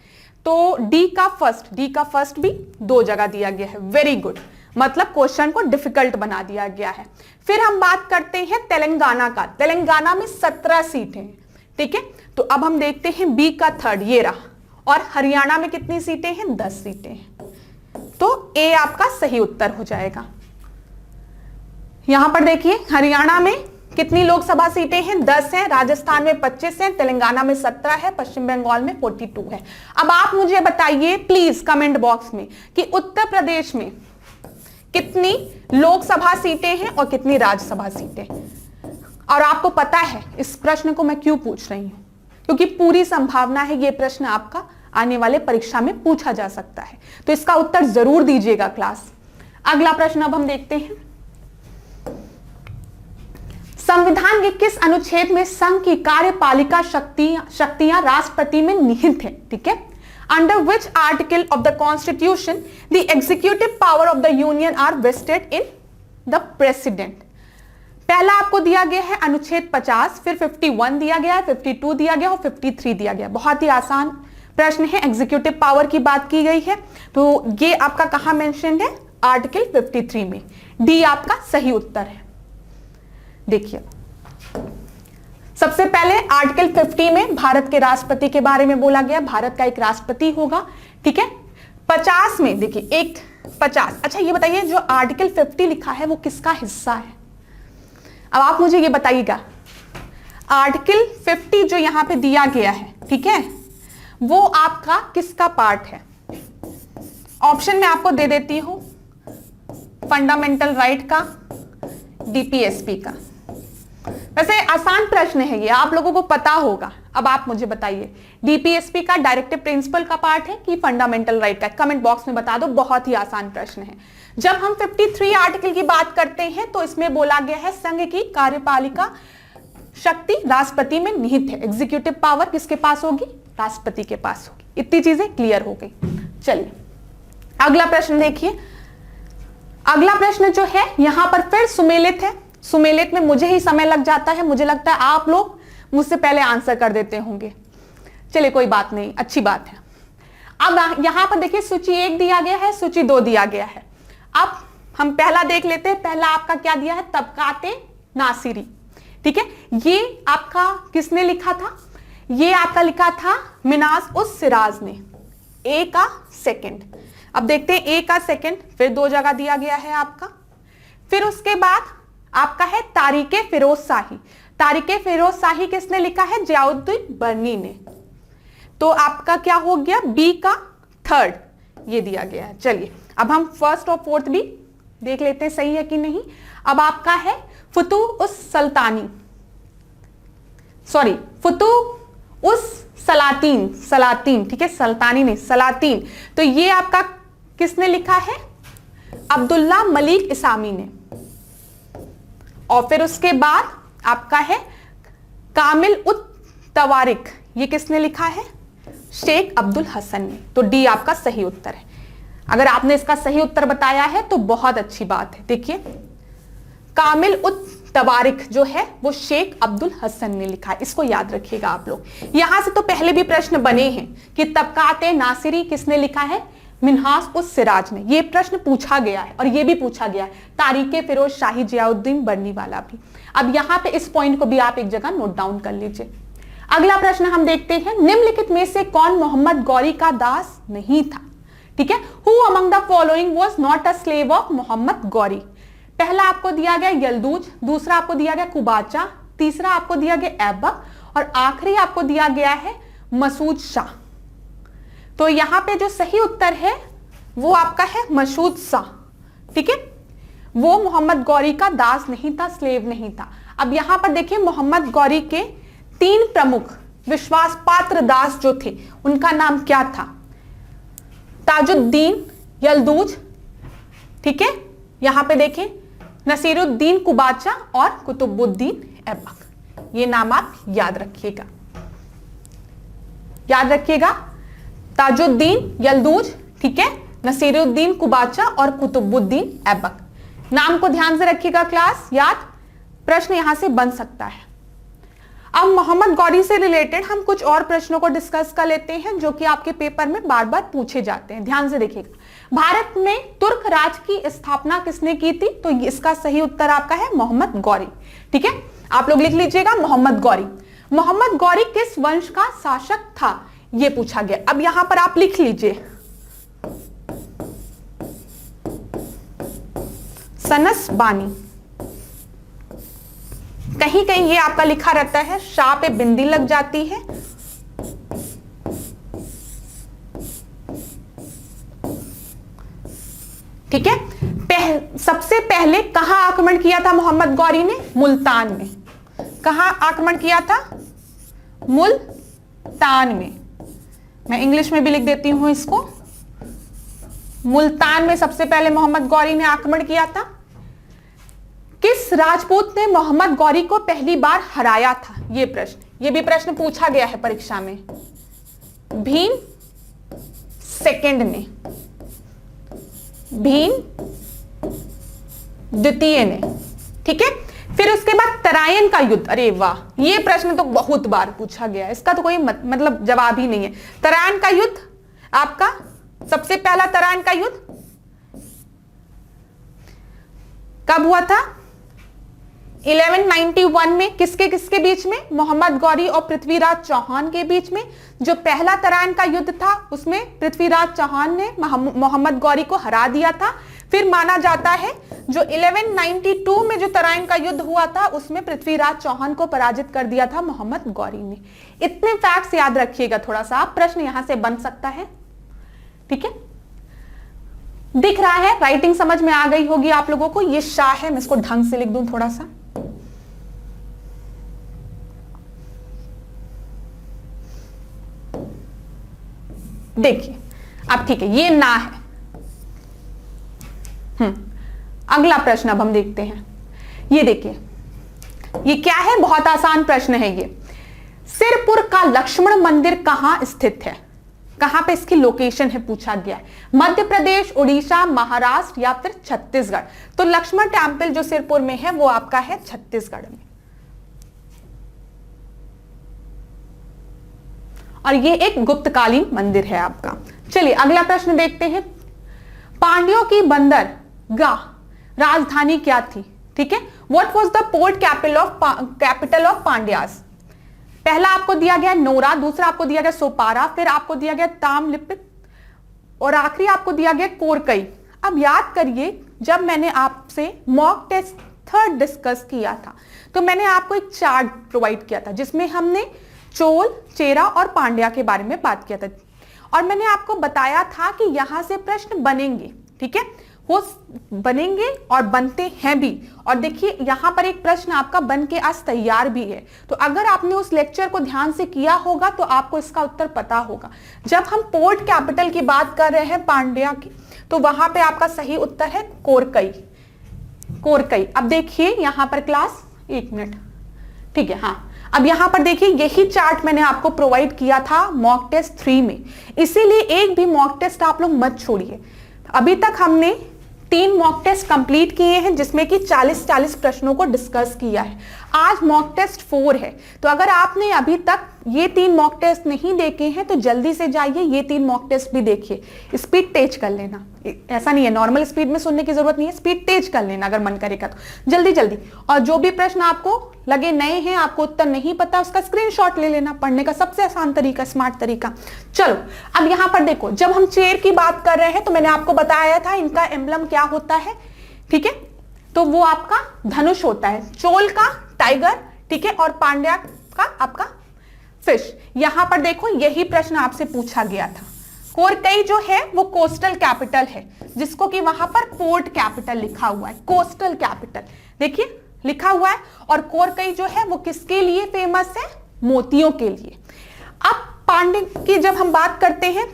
तो डी का फर्स्ट भी 2 जगह दिया गया है। वेरी गुड, मतलब क्वेश्चन को डिफिकल्ट बना दिया गया है। फिर हम बात करते हैं तेलंगाना का, तेलंगाना में 17 सीटें हैं, ठीक है। तो अब हम देखते हैं बी का थर्ड, ये रहा। और हरियाणा में कितनी सीटें हैं? 10 सीटें हैं, तो ए आपका सही उत्तर हो जाएगा। यहां पर देखिए हरियाणा में कितनी लोकसभा सीटें हैं? 10 हैं, राजस्थान में 25 हैं, तेलंगाना में 17 है, पश्चिम बंगाल में 42 है। अब आप मुझे बताइए प्लीज कमेंट बॉक्स में कि उत्तर प्रदेश में कितनी लोकसभा सीटें हैं और कितनी राज्यसभा सीटें। और आपको पता है इस प्रश्न को मैं क्यों पूछ रही हूं? क्योंकि पूरी संभावना है ये प्रश्न आपका आने वाले परीक्षा में पूछा जा सकता है, तो इसका उत्तर जरूर दीजिएगा क्लास। अगला प्रश्न अब हम देखते हैं, संविधान के किस अनुच्छेद में संघ की कार्यपालिका शक्तियां राष्ट्रपति में निहित है? ठीक है, under which article of the constitution the executive power of the union are vested in the president। पहला आपको दिया गया है अनुच्छेद 50, फिर 51 दिया गया है, 52 दिया गया और 53 दिया गया। बहुत ही आसान प्रश्न है, एग्जीक्यूटिव पावर की बात की गई है, तो ये आपका कहां मेंशन है? आर्टिकल 53 में। डी आपका सही उत्तर है। देखिए सबसे पहले आर्टिकल 50 में भारत के राष्ट्रपति के बारे में बोला गया, भारत का एक राष्ट्रपति होगा, ठीक है। 50 में देखिए एक 50, अच्छा ये बताइए जो आर्टिकल 50 लिखा है वो किसका हिस्सा है? अब आप मुझे ये बताइएगा, आर्टिकल 50 जो यहां पे दिया गया है, ठीक है, वो आपका किसका पार्ट है? ऑप्शन में आपको दे देती हूं, फंडामेंटल राइट का, डीपीएसपी का। वैसे आसान प्रश्न है ये, आप लोगों को पता होगा। अब आप मुझे बताइए, डीपीएसपी का डायरेक्टिव प्रिंसिपल का पार्ट है कि फंडामेंटल राइट का? कमेंट बॉक्स में बता दो, बहुत ही आसान प्रश्न है। जब हम 53 आर्टिकल की बात करते हैं तो इसमें बोला गया है संघ की कार्यपालिका शक्ति राष्ट्रपति में निहित है। एग्जीक्यूटिव पावर किसके पास होगी? राष्ट्रपति के पास होगी। इतनी चीजें क्लियर हो गई। चलिए अगला प्रश्न देखिए। अगला प्रश्न जो है यहां पर फिर सुमेलित है। सुमेलित में मुझे ही समय लग जाता है, मुझे लगता है आप लोग मुझसे पहले आंसर कर देते होंगे। चलिए कोई बात नहीं, अच्छी बात है। अब यहां पर देखिए सूची 1 दिया गया है, सूची 2 दिया गया है। अब हम पहला देख लेते हैं। पहला आपका क्या दिया है? तबकाते नासिरी, ठीक है। ये आपका किसने लिखा था? ये आपका लिखा था मिन्हाज उस सिराज ने। ए का सेकंड। अब देखते हैं ए का सेकंड फिर 2 जगह दिया गया है आपका। फिर उसके बाद आपका है तारीके फिरोज शाही। तारीके फिरोज शाही किसने लिखा है? जियाउद्दीन बर्नी ने। तो आपका क्या हो गया? बी का थर्ड ये दिया गया है। चलिए अब हम फर्स्ट और फोर्थ भी देख लेते हैं सही है कि नहीं। अब आपका है फुतूह उस सल्तानी, सॉरी फुतूह उस सलातीन, सलातीन, ठीक है, सल्तानी नहीं, सलातीन। तो ये आपका किसने लिखा है? अब्दुल्ला मलिक इसामी ने। और फिर उसके बाद आपका है कामिल उत तवारिक, ये किसने लिखा है? शेख अब्दुल हसन ने। तो डी आपका सही उत्तर है। अगर आपने इसका सही उत्तर बताया है तो बहुत अच्छी बात है। देखिए कामिल उत तवारिक जो है वो शेख अब्दुल हसन ने लिखा है, इसको याद रखिएगा आप लोग। यहां से तो पहले भी प्रश्न बने हैं कि तबकाते नासिरी किसने लिखा है? मिन्हाज उस सिराज ने। ये प्रश्न पूछा गया है और ये भी पूछा गया है तारीके फिरोज शाही जियाउद्दीन बर्नी वाला भी। अब यहां पे इस पॉइंट को भी आप एक जगह नोट डाउन कर लीजिए। अगला प्रश्न हम देखते हैं, निम्नलिखित में से कौन मोहम्मद गौरी का दास नहीं था? ठीक है, who among the following was not a slave of Mohammad Ghori? पहला आपको दिया गया यल्दूज, दूसरा आपको दिया गया कुबाचा, तीसरा आपको दिया गया ऐबक और आखिरी आपको दिया गया है मसूद शाह। तो यहां पे जो सही उत्तर है वो आपका है मसूद शाह, ठीक है। वो मोहम्मद गौरी का दास नहीं था, स्लेव नहीं था। अब यहां पर देखिए मोहम्मद गौरी के 3 प्रमुख विश्वास पात्र दास जो थे उनका नाम क्या था? ताजुद्दीन, यल्दूज, ठीक है, यहां पे देखें नसीरुद्दीन कुबाचा और कुतुबुद्दीन ऐबक। ये नाम आप याद रखिएगा, याद रखिएगा। ताजुद्दीन, यल्दूज, ठीक है, नसीरुद्दीन कुबाचा और कुतुबुद्दीन ऐबक। नाम को ध्यान से रखिएगा क्लास, याद, प्रश्न यहां से बन सकता है। अब मोहम्मद गौरी से रिलेटेड हम कुछ और प्रश्नों को डिस्कस कर लेते हैं जो कि आपके पेपर में बार बार पूछे जाते हैं। ध्यान से देखिएगा, भारत में तुर्क राज की स्थापना किसने की थी? तो इसका सही उत्तर आपका है मोहम्मद गौरी, ठीक है। आप लोग लिख लीजिएगा मोहम्मद गौरी। मोहम्मद गौरी किस वंश का शासक था? यह पूछा गया। अब यहां पर आप लिख लीजिए सनस बानी। कहीं कहीं ये आपका लिखा रहता है, शाह पे बिंदी लग जाती है। ठीक है, सबसे पहले कहां आक्रमण किया था मोहम्मद गौरी ने? मुल्तान में। कहां आक्रमण किया था? मुल्तान में। मैं इंग्लिश में भी लिख देती हूं इसको, मुल्तान में सबसे पहले मोहम्मद गौरी ने आक्रमण किया था। किस राजपूत ने मोहम्मद गौरी को पहली बार हराया था? यह प्रश्न, यह भी प्रश्न पूछा गया है परीक्षा में। भीम सेकंड ने, भीम द्वितीय ने, ठीक है। फिर उसके बाद तराइन का युद्ध। अरे वाह, यह प्रश्न तो बहुत बार पूछा गया है, इसका तो कोई मतलब जवाब ही नहीं है। तराइन का युद्ध आपका सबसे पहला तराइन का युद्ध कब हुआ था? 1191 में। किसके किसके बीच में? मोहम्मद गौरी और पृथ्वीराज चौहान के बीच में। जो पहला तराइन का युद्ध था उसमें पृथ्वीराज चौहान ने मोहम्मद गौरी को हरा दिया था। फिर माना जाता है जो 1192 में जो तराइन का युद्ध हुआ था उसमें पृथ्वीराज चौहान को पराजित कर दिया था मोहम्मद गौरी ने। इतने फैक्ट्स याद रखिएगा, थोड़ा सा प्रश्न यहां से बन सकता है। ठीक है, दिख रहा है, राइटिंग समझ में आ गई होगी आप लोगों को। ये शाह है, मैं इसको ढंग से लिख दूं थोड़ा सा। देखिए अब ठीक है, ये ना है। अगला प्रश्न अब हम देखते हैं। ये देखिए, ये क्या है, बहुत आसान प्रश्न है ये। सिरपुर का लक्ष्मण मंदिर कहां स्थित है, कहां पे इसकी लोकेशन है पूछा गया है। मध्य प्रदेश, उड़ीसा, महाराष्ट्र या फिर छत्तीसगढ़। तो लक्ष्मण टेम्पल जो सिरपुर में है वो आपका है छत्तीसगढ़ में, और ये एक गुप्तकालीन मंदिर है आपका। चलिए अगला प्रश्न देखते हैं। पांड्यों की बंदरगाह राजधानी क्या थी? ठीक है, what was the port capital of Pandyas? पहला आपको दिया गया नोरा, दूसरा आपको दिया गया सोपारा, फिर आपको दिया गया ताम्रलिप्त, और आखिरी आपको दिया गया कोरकई। अब याद करिए, जब मैंने आपसे मॉक टेस्ट थर्ड डिस्कस किया था तो मैंने आपको एक चार्ट प्रोवाइड किया था जिसमें हमने चोल, चेरा और पांड्या के बारे में बात किया था, और मैंने आपको बताया था कि यहां से प्रश्न बनेंगे। ठीक है, वो बनेंगे और बनते हैं भी। और देखिए यहां पर एक प्रश्न आपका बन के आज तैयार भी है, तो अगर आपने उस लेक्चर को ध्यान से किया होगा तो आपको इसका उत्तर पता होगा। जब हम पोर्ट कैपिटल की बात कर रहे हैं पांड्या की, तो वहां पे आपका सही उत्तर है कोरकई। कोरकई। अब देखिए यहां पर क्लास, एक मिनट, ठीक है, हाँ, अब यहां पर देखिए यही चार्ट मैंने आपको प्रोवाइड किया था मॉक टेस्ट 3 में, इसीलिए एक भी मॉक टेस्ट आप लोग मत छोड़िए। अभी तक हमने 3 मॉक टेस्ट कंप्लीट किए हैं जिसमें कि 40 प्रश्नों को डिस्कस किया है। आज मॉक टेस्ट 4 है, तो अगर आपने अभी तक ये 3 मॉक टेस्ट नहीं देखे हैं तो जल्दी से जाइए ये 3 मॉक टेस्ट भी देखिए। स्पीड तेज कर लेना, ऐसा नहीं है नॉर्मल स्पीड में सुनने की जरूरत नहीं है, स्पीड तेज कर लेना अगर मन करेगा तो जल्दी जल्दी। और जो भी प्रश्न आपको लगे नए हैं, आपको उत्तर नहीं पता, उसका स्क्रीनशॉट ले लेना। पढ़ने का सबसे आसान तरीका, स्मार्ट तरीका। चलो अब यहां पर देखो, जब हम चेर की बात कर रहे हैं तो मैंने आपको बताया था इनका एम्बलम क्या होता है। ठीक है, तो वो आपका धनुष होता है, चोल का टाइगर, ठीक है, और पांड्या का आपका फिश। यहां पर देखो यही प्रश्न आपसे पूछा गया था। कोरकई जो है वो कोस्टल कैपिटल है, जिसको कि वहां पर पोर्ट कैपिटल लिखा हुआ है, कोस्टल कैपिटल देखिए लिखा हुआ है। और कोरकई जो है वो किसके लिए फेमस है? मोतियों के लिए। अब पांड्य की जब हम बात करते हैं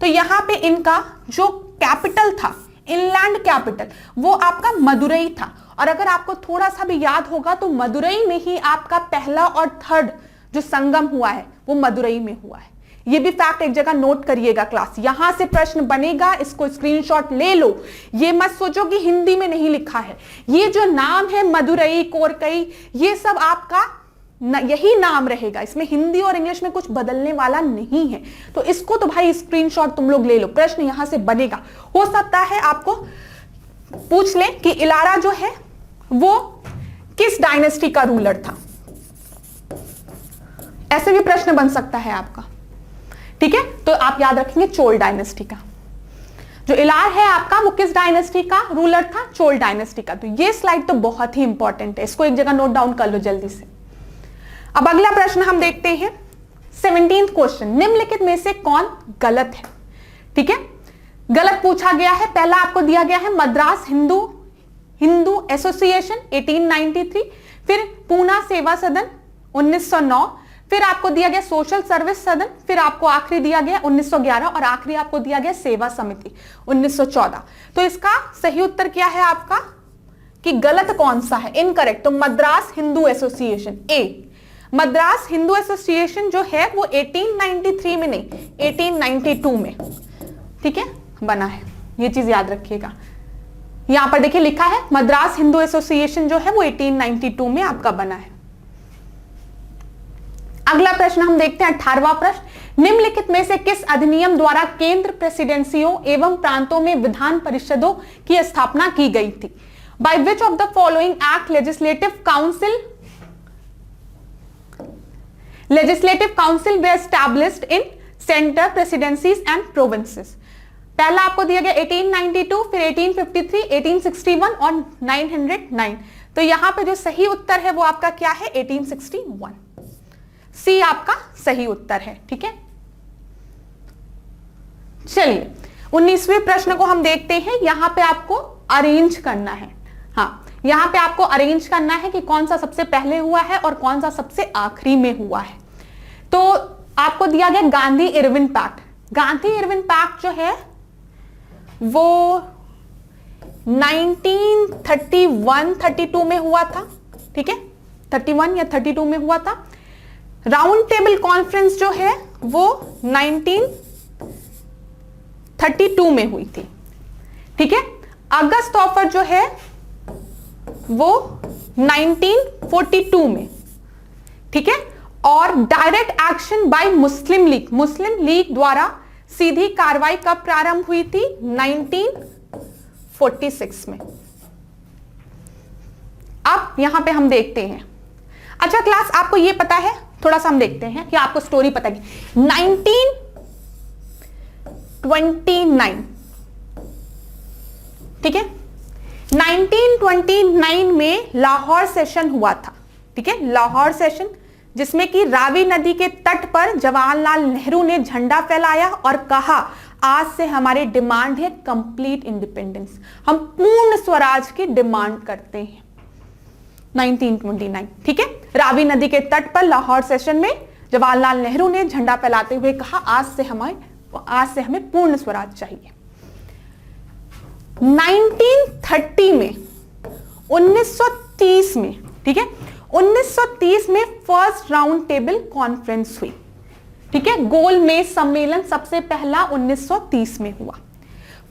तो यहां पे इनका जो कैपिटल था, इनलैंड कैपिटल, वो आपका मदुरई था। और अगर आपको थोड़ा सा भी याद होगा तो मदुरई में ही आपका पहला और थर्ड जो संगम हुआ है वो मदुरई में हुआ है। ये भी फैक्ट एक जगह नोट करिएगा क्लास, यहां से प्रश्न बनेगा, इसको स्क्रीनशॉट ले लो। ये मत सोचो कि हिंदी में नहीं लिखा है, ये जो नाम है मदुरई, कोरकई, ये सब आपका यही नाम रहेगा, इसमें हिंदी और इंग्लिश में कुछ बदलने वाला नहीं है। तो इसको तो भाई स्क्रीनशॉट तुम लोग ले लो, प्रश्न यहां से बनेगा। हो सकता है आपको पूछ ले कि इलारा जो है वो किस डायनेस्टी का रूलर था, ऐसे भी प्रश्न बन सकता है आपका। ठीक है, तो आप याद रखेंगे चोल डायनेस्टी का। जो इलार है आपका वो किस डायनेस्टी का रूलर था? चोल डायनेस्टी का। तो ये स्लाइड तो बहुत ही इंपॉर्टेंट है, इसको एक जगह नोट डाउन कर लो जल्दी से। अब अगला प्रश्न हम देखते हैं 17th क्वेश्चन, निम्नलिखित में से कौन गलत है? ठीक है, गलत पूछा गया है। पहला आपको दिया गया है मद्रास हिंदू एसोसिएशन 1893, फिर पूना सेवा सदन 1909, फिर आपको दिया गया सोशल सर्विस सदन, फिर आपको आखिरी दिया गया 1911, और आखिरी आपको दिया गया सेवा समिति 1914। तो इसका सही उत्तर क्या है आपका कि गलत कौन सा है, इनकरेक्ट। तो मद्रास हिंदू एसोसिएशन, ए मद्रास हिंदू एसोसिएशन जो है वो 1893 में नहीं 1892 में, ठीक है, बना है। ये चीज याद रखिएगा। यहां पर देखिए लिखा है मद्रास हिंदू एसोसिएशन जो है वो 1892 में आपका बना है। अगला प्रश्न हम देखते हैं 18वां प्रश्न, निम्नलिखित में से किस अधिनियम द्वारा केंद्र प्रेसिडेंसियों एवं प्रांतों में विधान परिषदों की स्थापना की गई थी? By which of the following act legislative council way established in centre presidencies and provinces? पहला आपको दिया गया 1892, फिर 1853, 1861 और 909। तो यहां पे जो सही उत्तर है वो आपका क्या है? 1861। सी आपका सही उत्तर है। ठीक है, चलिए 19वें प्रश्न को हम देखते हैं। यहां पे आपको अरेंज करना है। हाँ, यहां पे आपको अरेंज करना है कि कौन सा सबसे पहले हुआ है और कौन सा सबसे आखिरी में हुआ है। तो आपको दिया गया Gandhi Irwin pact. Gandhi Irwin pact जो है वो 1931-32 में हुआ था। ठीक है, 31 या 32 में हुआ था। राउंड टेबल कॉन्फ्रेंस जो है वो 1932 में हुई थी। ठीक है, अगस्त ऑफर जो है वो 1942 में। ठीक है, और direct action by Muslim league द्वारा सीधी कार्रवाई कब प्रारंभ हुई थी? 1946 में। अब यहां पे हम देखते हैं। अच्छा क्लास, आपको ये पता है, थोड़ा सा हम देखते हैं कि आपको स्टोरी पता है। 1929, ठीक है, 1929 में लाहौर सेशन हुआ था। ठीक है, लाहौर सेशन, जिसमें कि रावी नदी के तट पर जवाहरलाल नेहरू ने झंडा फहराया और कहा आज से हमारी डिमांड है कंप्लीट इंडिपेंडेंस, हम पूर्ण स्वराज की डिमांड करते हैं। 1929, ठीक है, रावी नदी के तट पर लाहौर सेशन में जवाहरलाल नेहरू ने झंडा फहराते हुए कहा आज से हमें पूर्ण स्वराज चाहिए। 1930 में, 1930 में, ठीक है, 1930 में फर्स्ट राउंड टेबल कॉन्फ्रेंस हुई। ठीक है, गोलमेज सम्मेलन सबसे पहला 1930 में हुआ।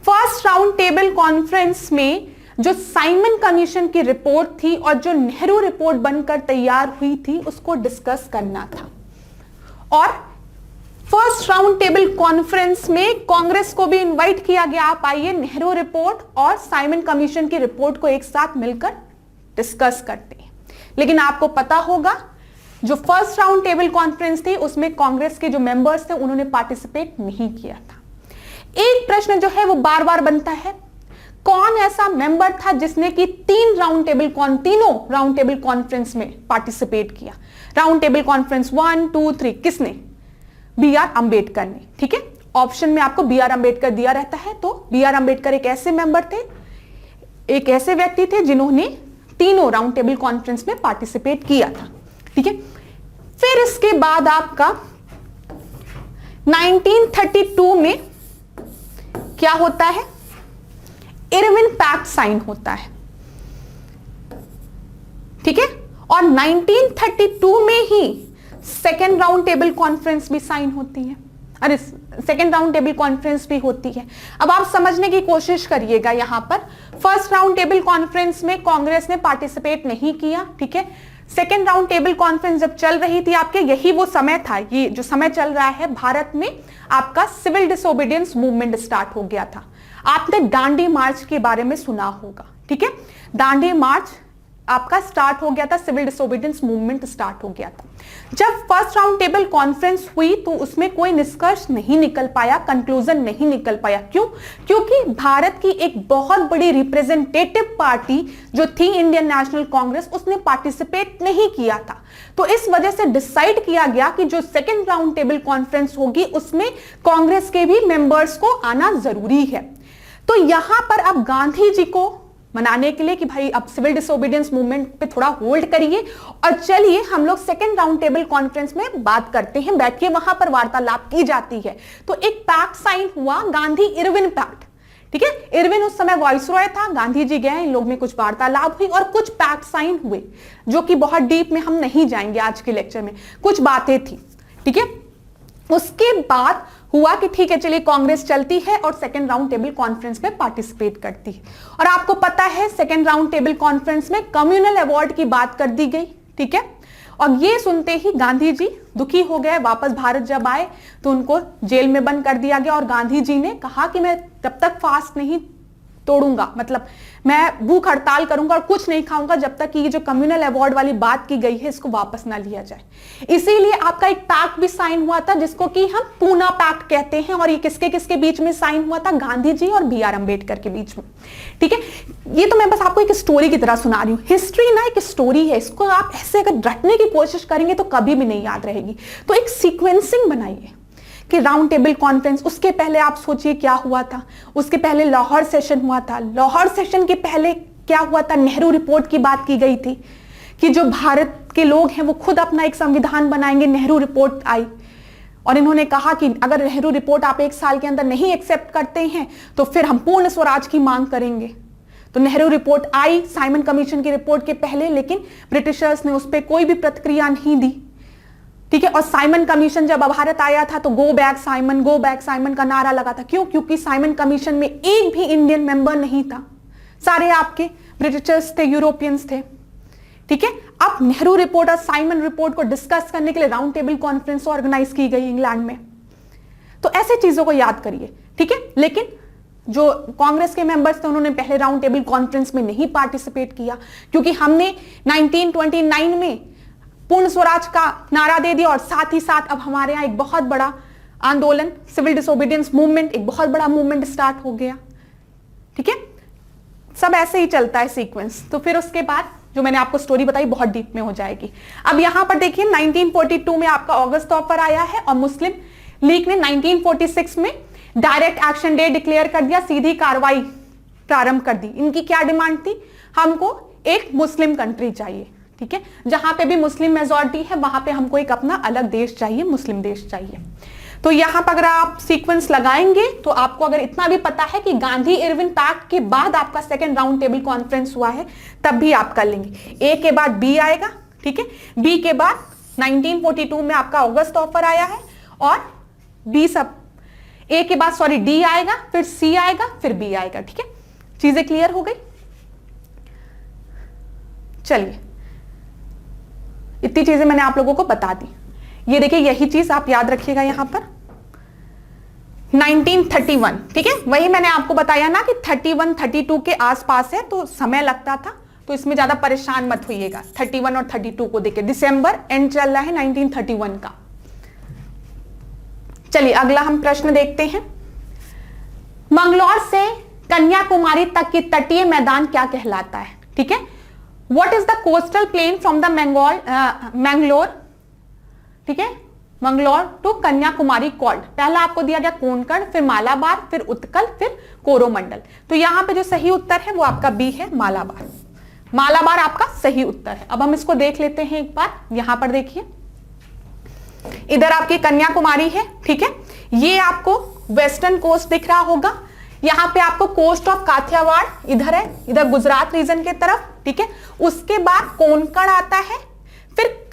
फर्स्ट राउंड टेबल कॉन्फ्रेंस में जो साइमन कमीशन की रिपोर्ट थी और जो नेहरू रिपोर्ट बनकर तैयार हुई थी उसको डिस्कस करना था। और फर्स्ट राउंड टेबल कॉन्फ्रेंस में कांग्रेस को भी इनवाइट किया गया, आप आइए नेहरू रिपोर्ट और साइमन कमीशन की रिपोर्ट को एक साथ मिलकर डिस्कस करते हैं। लेकिन आपको पता होगा जो फर्स्ट राउंड टेबल कॉन्फ्रेंस थी उसमें कांग्रेस के जो मेंबर्स थे उन्होंने पार्टिसिपेट नहीं किया था। एक प्रश्न जो है वो बार बार बनता है, कौन ऐसा मेंबर था जिसने कि तीनों राउंड टेबल कॉन्फ्रेंस में पार्टिसिपेट किया? राउंड टेबल कॉन्फ्रेंस 1, 2, 3 किसने? बी आर अंबेडकर ने। ठीक है, ऑप्शन में आपको बी आर अंबेडकर दिया रहता है। तो बी आर अंबेडकर एक ऐसे मेंबर थे, एक ऐसे व्यक्ति थे जिन्होंने तीनों राउंड टेबल कॉन्फ्रेंस में पार्टिसिपेट किया था। ठीक है, फिर इसके बाद आपका 1932 में क्या होता है? इरविन पैक्ट साइन होता है। ठीक है, और 1932 में ही सेकेंड राउंड टेबल कॉन्फ्रेंस भी साइन होती है। अरे सेकेंड राउंड टेबल कॉन्फ्रेंस भी होती है। अब आप समझने की कोशिश करिएगा, यहां पर फर्स्ट राउंड टेबल कॉन्फ्रेंस में कांग्रेस ने पार्टिसिपेट नहीं किया। ठीक है, सेकेंड राउंड टेबल कॉन्फ्रेंस जब चल रही थी आपके, यही वो समय था, ये जो समय चल रहा है भारत में आपका सिविल डिसोबीडियंस मूवमेंट स्टार्ट हो गया था। आपने दांडी मार्च के बारे में सुना होगा। ठीक है, दांडी मार्च आपका स्टार्ट हो गया था, सिविल डिसोबीडियंस मूवमेंट स्टार्ट हो गया था। जब फर्स्ट राउंड टेबल कॉन्फ्रेंस हुई तो उसमें कोई निष्कर्ष नहीं निकल पाया, कंक्लूजन नहीं निकल पाया। क्यों? क्योंकि भारत की एक बहुत बड़ी रिप्रेजेंटेटिव पार्टी जो थी इंडियन नेशनल कांग्रेस, उसने पार्टिसिपेट नहीं किया था। तो इस वजह से डिसाइड किया गया कि जो सेकेंड राउंड टेबल कॉन्फ्रेंस होगी उसमें कांग्रेस के भी मेंबर्स को आना जरूरी है। तो यहां पर अब गांधी जी को मनाने के लिए कि भाई अब सिविल डिसोबीडियंस मूवमेंट पे थोड़ा होल्ड करिए और चलिए हम लोग सेकेंड राउंड टेबल कॉन्फ्रेंस में बात करते हैं, बैठिए, वहां पर वार्तालाप की जाती है। तो एक पैक्ट साइन हुआ, गांधी इरविन पैक्ट। ठीक है, इरविन उस समय वाइसरॉय था, गांधी जी गए, इन लोग में कुछ वार्तालाप हुई और कुछ पैक्ट साइन हुए, जो कि बहुत डीप में हम नहीं जाएंगे आज के लेक्चर में, कुछ बातें थी। ठीक है, उसके बाद हुआ कि ठीक है चलिए कांग्रेस चलती है और सेकेंड राउंड टेबल कॉन्फ्रेंस में पार्टिसिपेट करती है। और आपको पता है सेकेंड राउंड टेबल कॉन्फ्रेंस में कम्युनल अवार्ड की बात कर दी गई। ठीक है, और ये सुनते ही गांधी जी दुखी हो गए। वापस भारत जब आए तो उनको जेल में बंद कर दिया गया और गांधी जी ने कहा कि मैं तब तक फास्ट नहीं तोड़ूंगा, मतलब मैं भूख हड़ताल करूंगा और कुछ नहीं खाऊंगा जब तक कि ये जो कम्युनल अवार्ड वाली बात की गई है इसको वापस ना लिया जाए। इसीलिए आपका एक पैक्ट भी साइन हुआ था जिसको कि हम पूना पैक्ट कहते हैं, और ये किसके किसके बीच में साइन हुआ था? गांधी जी और बी आर अम्बेडकर के बीच में। ठीक है, ये तो मैं बस आपको एक स्टोरी की तरह सुना रही हूँ। हिस्ट्री ना एक स्टोरी है, इसको आप ऐसे अगर रटने की कोशिश करेंगे तो कभी भी नहीं याद रहेगी। तो एक सीक्वेंसिंग बनाइए कि राउंड टेबल कॉन्फ्रेंस, उसके पहले आप सोचिए क्या हुआ था। उसके पहले लाहौर सेशन हुआ था, लाहौर सेशन के पहले क्या हुआ था? नेहरू रिपोर्ट की बात की गई थी कि जो भारत के लोग हैं वो खुद अपना एक संविधान बनाएंगे। नेहरू रिपोर्ट आई और इन्होंने कहा कि अगर नेहरू रिपोर्ट आप 1 साल के अंदर नहीं एक्सेप्ट करते हैं तो फिर हम पूर्ण स्वराज की मांग करेंगे। तो नेहरू रिपोर्ट आई साइमन कमीशन की रिपोर्ट के पहले, लेकिन ब्रिटिशर्स ने उस पर कोई भी प्रतिक्रिया नहीं दी। ठीक है, और साइमन कमीशन जब भारत आया था तो गो बैक साइमन का नारा लगा था। क्यों? क्योंकि साइमन कमीशन में एक भी इंडियन मेंबर नहीं था, सारे आपके ब्रिटिशर्स थे, यूरोपियंस थे। ठीक है, अब नेहरू रिपोर्ट और साइमन रिपोर्ट को डिस्कस करने के लिए राउंड टेबल कॉन्फ्रेंस ऑर्गेनाइज की गई इंग्लैंड में। तो ऐसे चीजों को याद करिए। ठीक है, लेकिन जो कांग्रेस के मेंबर्स थे उन्होंने पहले राउंड टेबल कॉन्फ्रेंस में नहीं पार्टिसिपेट किया, क्योंकि हमने 1929 में पूर्ण स्वराज का नारा दे दिया और साथ ही साथ अब हमारे यहाँ एक बहुत बड़ा आंदोलन, सिविल डिसोबीडियंस मूवमेंट, एक बहुत बड़ा मूवमेंट स्टार्ट हो गया। ठीक है, सब ऐसे ही चलता है सीक्वेंस। तो फिर उसके बाद जो मैंने आपको स्टोरी बताई बहुत डीप में हो जाएगी। अब यहां पर देखिए 1942 में आपका अगस्त ऑफर आया है और मुस्लिम लीग ने 1946 में डायरेक्ट एक्शन डे डिक्लेयर कर दिया, सीधी कार्रवाई प्रारंभ कर दी। इनकी क्या डिमांड थी? हमको एक मुस्लिम कंट्री चाहिए। ठीक है, जहां पे भी मुस्लिम मेजॉरिटी है वहां पे हमको एक अपना अलग देश चाहिए, मुस्लिम देश चाहिए। तो यहां पर अगर आप सीक्वेंस लगाएंगे तो आपको अगर इतना भी पता है कि गांधी इरविन पैक्ट के बाद आपका सेकंड राउंड टेबल कॉन्फ्रेंस हुआ है, तब भी आप कर लेंगे। ए के बाद बी आएगा, ठीक है, बी के बाद 1942 में आपका अगस्त ऑफर आया है और बी सब ए के बाद सॉरी डी आएगा, फिर सी आएगा, फिर बी आएगा। ठीक है, चीजें क्लियर हो गई? चलिए, इतनी चीजें मैंने आप लोगों को बता दी। ये देखिए, यही चीज आप याद रखिएगा यहां पर 1931। ठीक है, वही मैंने आपको बताया ना कि 31 32 के आसपास है तो समय लगता था, तो इसमें ज्यादा परेशान मत होइएगा। 31 और 32 को देखिए, दिसंबर एंड चल रहा है 1931 का। चलिए अगला हम प्रश्न देखते हैं। मंगलौर से कन्याकुमारी तक की तटीय मैदान क्या कहलाता है? ठीक है, what is the coastal plain from the Mangalore, ठीक है, मंगलौर टू कन्याकुमारी कॉल्ड। पहला आपको दिया गया कोंकण, फिर मालाबार, फिर उत्कल, फिर कोरोमंडल। तो यहां पे जो सही उत्तर है वो आपका बी है, मालाबार। मालाबार आपका सही उत्तर है। अब हम इसको देख लेते हैं एक बार। यहां पर देखिए, इधर आपकी कन्याकुमारी है, ठीक है, ये आपको वेस्टर्न कोस्ट दिख रहा होगा। यहां पे आपको कोस्ट ऑफ काठियावाड़ इधर है, इधर गुजरात रीजन के तरफ, ठीक है। उसके बाद कोंकण आता है, फिर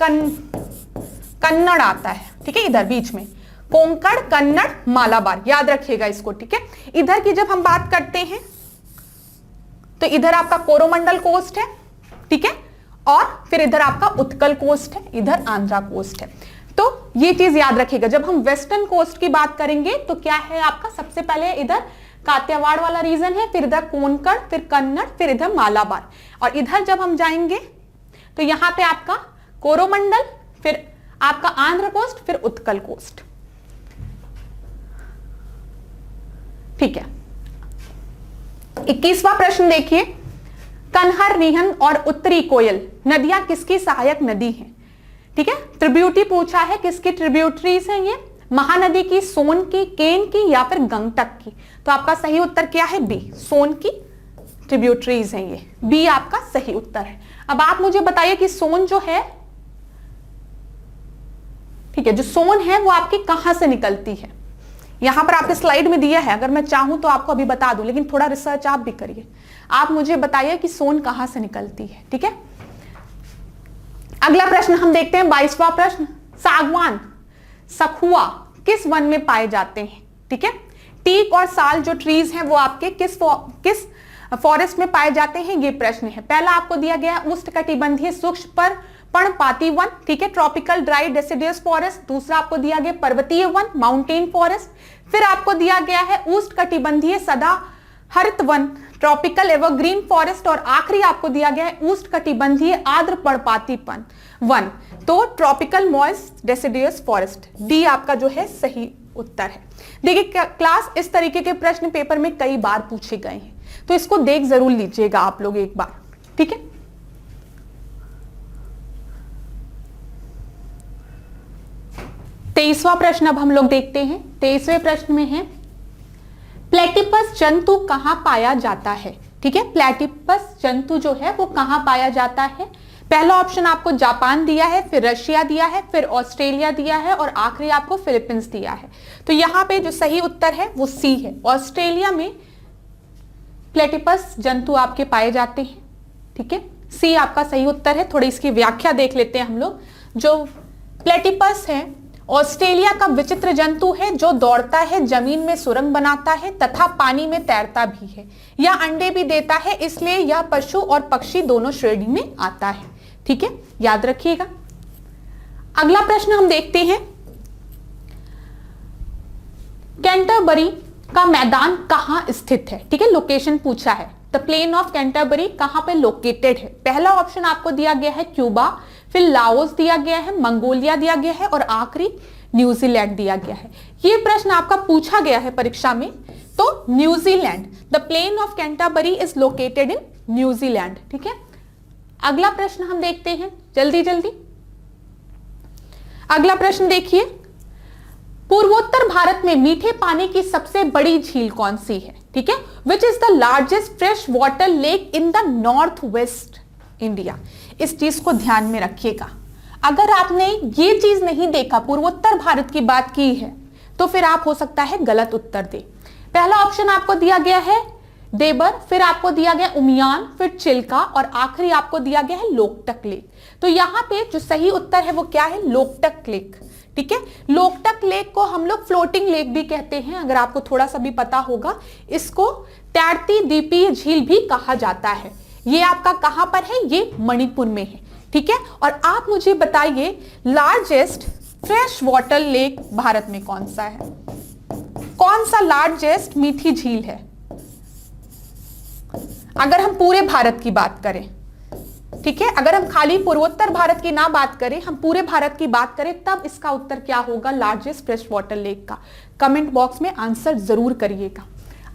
कन्नड़ आता है, ठीक है, इधर बीच में कोंकण, कन्नड़, मालाबार, याद रखिएगा इसको, ठीक है। इधर की जब हम बात करते हैं तो इधर आपका कोरोमंडल कोस्ट है, ठीक है, और फिर इधर आपका उत्कल कोस्ट है, इधर आंध्रा कोस्ट है। तो ये चीज याद रखिएगा। जब हम वेस्टर्न कोस्ट की बात करेंगे तो क्या है आपका, सबसे पहले इधर काठियावाड़ वाला रीजन है, फिर इधर कोंकण, फिर कन्नड़, फिर इधर मालाबार, और इधर जब हम जाएंगे तो यहां पे आपका कोरोमंडल, फिर आपका आंध्र कोस्ट, फिर उत्कल कोस्ट, ठीक है। 21वां प्रश्न देखिए, कन्हर, रिहन और उत्तरी कोयल नदियां किसकी सहायक नदी हैं? ठीक है, ट्रिब्यूटरी पूछा है, किसकी ट्रिब्यूटरीज हैं ये? महानदी की, सोन की, केन की, या फिर गंगटक की? तो आपका सही उत्तर क्या है? बी, सोन की ट्रिब्यूटरीज हैं ये, बी आपका सही उत्तर है। अब आप मुझे बताइए कि सोन जो है, ठीक है, जो सोन है वो आपकी कहां से निकलती है? यहां पर आपके स्लाइड में दिया है, अगर मैं चाहूं तो आपको अभी बता दूं, लेकिन थोड़ा रिसर्च आप भी करिए। आप मुझे बताइए कि सोन कहां से निकलती है, ठीक है। अगला प्रश्न हम देखते हैं, 22वां प्रश्न, सागवान, सखुआ किस वन में पाए जाते हैं? ठीक है, टीक और साल जो ट्रीज हैं वो आपके किस फॉरेस्ट में पाए जाते हैं, ये प्रश्न है। पहला आपको दिया गया उष्णकटिबंधीय सूक्ष्म पर्णपाती वन, ठीक है, ट्रॉपिकल ड्राई डेसिडियस फॉरेस्ट। दूसरा आपको दिया गया पर्वतीय वन, माउंटेन फॉरेस्ट। फिर आपको दिया गया है उष्णकटिबंधीय सदा हरित वन, ट्रॉपिकल एवरग्रीन फॉरेस्ट, और आखिरी आपको दिया गया है उष्णकटिबंधीय आर्द्र पर्णपाती वन, तो tropical moist deciduous forest. D आपका जो है सही उत्तर है। देखिए क्लास, इस तरीके के प्रश्न पेपर में कई बार पूछे गए हैं, तो इसको देख जरूर लीजिएगा आप लोग एक बार, ठीक है। तेईसवां प्रश्न अब हम लोग देखते हैं। 23वें प्रश्न में है प्लेटिपस जंतु कहां पाया जाता है, ठीक है। प्लेटिपस जंतु जो है वो कहां पाया जाता है। पहला ऑप्शन आपको जापान दिया है, फिर रशिया दिया है, फिर ऑस्ट्रेलिया दिया है, और आखिरी आपको फिलीपींस दिया है। तो यहां पे जो सही उत्तर है वो सी है। ऑस्ट्रेलिया में प्लेटिपस जंतु आपके पाए जाते हैं, ठीक है। सी आपका सही उत्तर है। थोड़ी इसकी व्याख्या देख लेते हैं हम लोग। जो प्लेटिपस है ऑस्ट्रेलिया का विचित्र जंतु है जो दौड़ता है, जमीन में सुरंग बनाता है तथा पानी में तैरता भी है। यह अंडे भी देता है, इसलिए यह पशु और पक्षी दोनों श्रेणी में आता है, ठीक है, याद रखिएगा। अगला प्रश्न हम देखते हैं। कैंटरबरी का मैदान कहां स्थित है, ठीक है, लोकेशन पूछा है। द प्लेन ऑफ कैंटरबरी कहां पे लोकेटेड है। पहला ऑप्शन आपको दिया गया है क्यूबा, फिर लाओस दिया गया है, मंगोलिया दिया गया है, और आखिरी न्यूजीलैंड दिया गया है। ये प्रश्न आपका पूछा गया है परीक्षा में, तो New Zealand, the plain of Canterbury is located in New Zealand, ठीक है। अगला प्रश्न हम देखते हैं, जल्दी जल्दी। अगला प्रश्न देखिए, पूर्वोत्तर भारत में मीठे पानी की सबसे बड़ी झील कौन सी है, ठीक है। Which is the largest fresh water lake in the north west India. इस चीज को ध्यान में रखिएगा। अगर आपने ये चीज नहीं देखा, पूर्वोत्तर भारत की बात की है, तो फिर आप हो सकता है गलत उत्तर दे। पहला ऑप्शन आपको दिया गया है देबर, फिर आपको दिया गया उमियान, फिर चिल्का, और आखिरी आपको दिया गया है लोकटक लेक। तो यहां पे जो सही उत्तर है वो क्या है, लोकटक लेक, ठीक है। लोकटक लेक को हम लोग फ्लोटिंग लेक भी कहते हैं, अगर आपको थोड़ा सा भी पता होगा। इसको तैरती द्वीपीय झील भी कहा जाता है। ये आपका कहां पर है, ये मणिपुर में है, ठीक है। और आप मुझे बताइए largest fresh water lake Bharat में कौन सा है, कौन सा लार्जेस्ट मीठी झील है। अगर हम पूरे भारत की बात करें, ठीक है, अगर हम खाली पूर्वोत्तर भारत की ना बात करें, हम पूरे भारत की बात करें, तब इसका उत्तर क्या होगा लार्जेस्ट फ्रेश वाटर लेक का। कमेंट बॉक्स में आंसर जरूर करिएगा।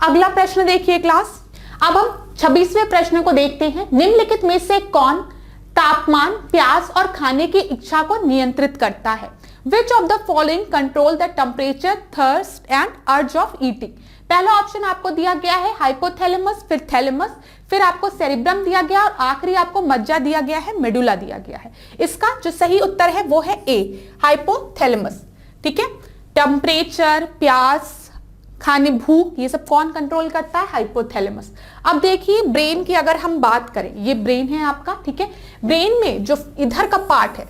अगला प्रश्न देखिए क्लास, अब हम 26वें प्रश्न को देखते हैं। निम्नलिखित में से कौन तापमान, प्यास और खाने की इच्छा को नियंत्रित करता है। Which of the following control the temperature, thirst and urge of eating? पहला ऑप्शन आपको दिया गया है हाइपोथैलेमस, फिर थैलेमस, फिर आपको सेरिब्रम दिया गया, और आखिरी आपको मज्जा दिया गया है, मेडुला दिया गया है। इसका जो सही उत्तर है वो है ए, हाइपोथैलेमस, ठीक है। टेम्परेचर, प्यास, खाने, भूख, ये सब कौन कंट्रोल करता है, हाइपोथैलेमस। अब देखिए ब्रेन की अगर हम बात करें, ये ब्रेन है आपका, ठीक है। ब्रेन में जो इधर का पार्ट है,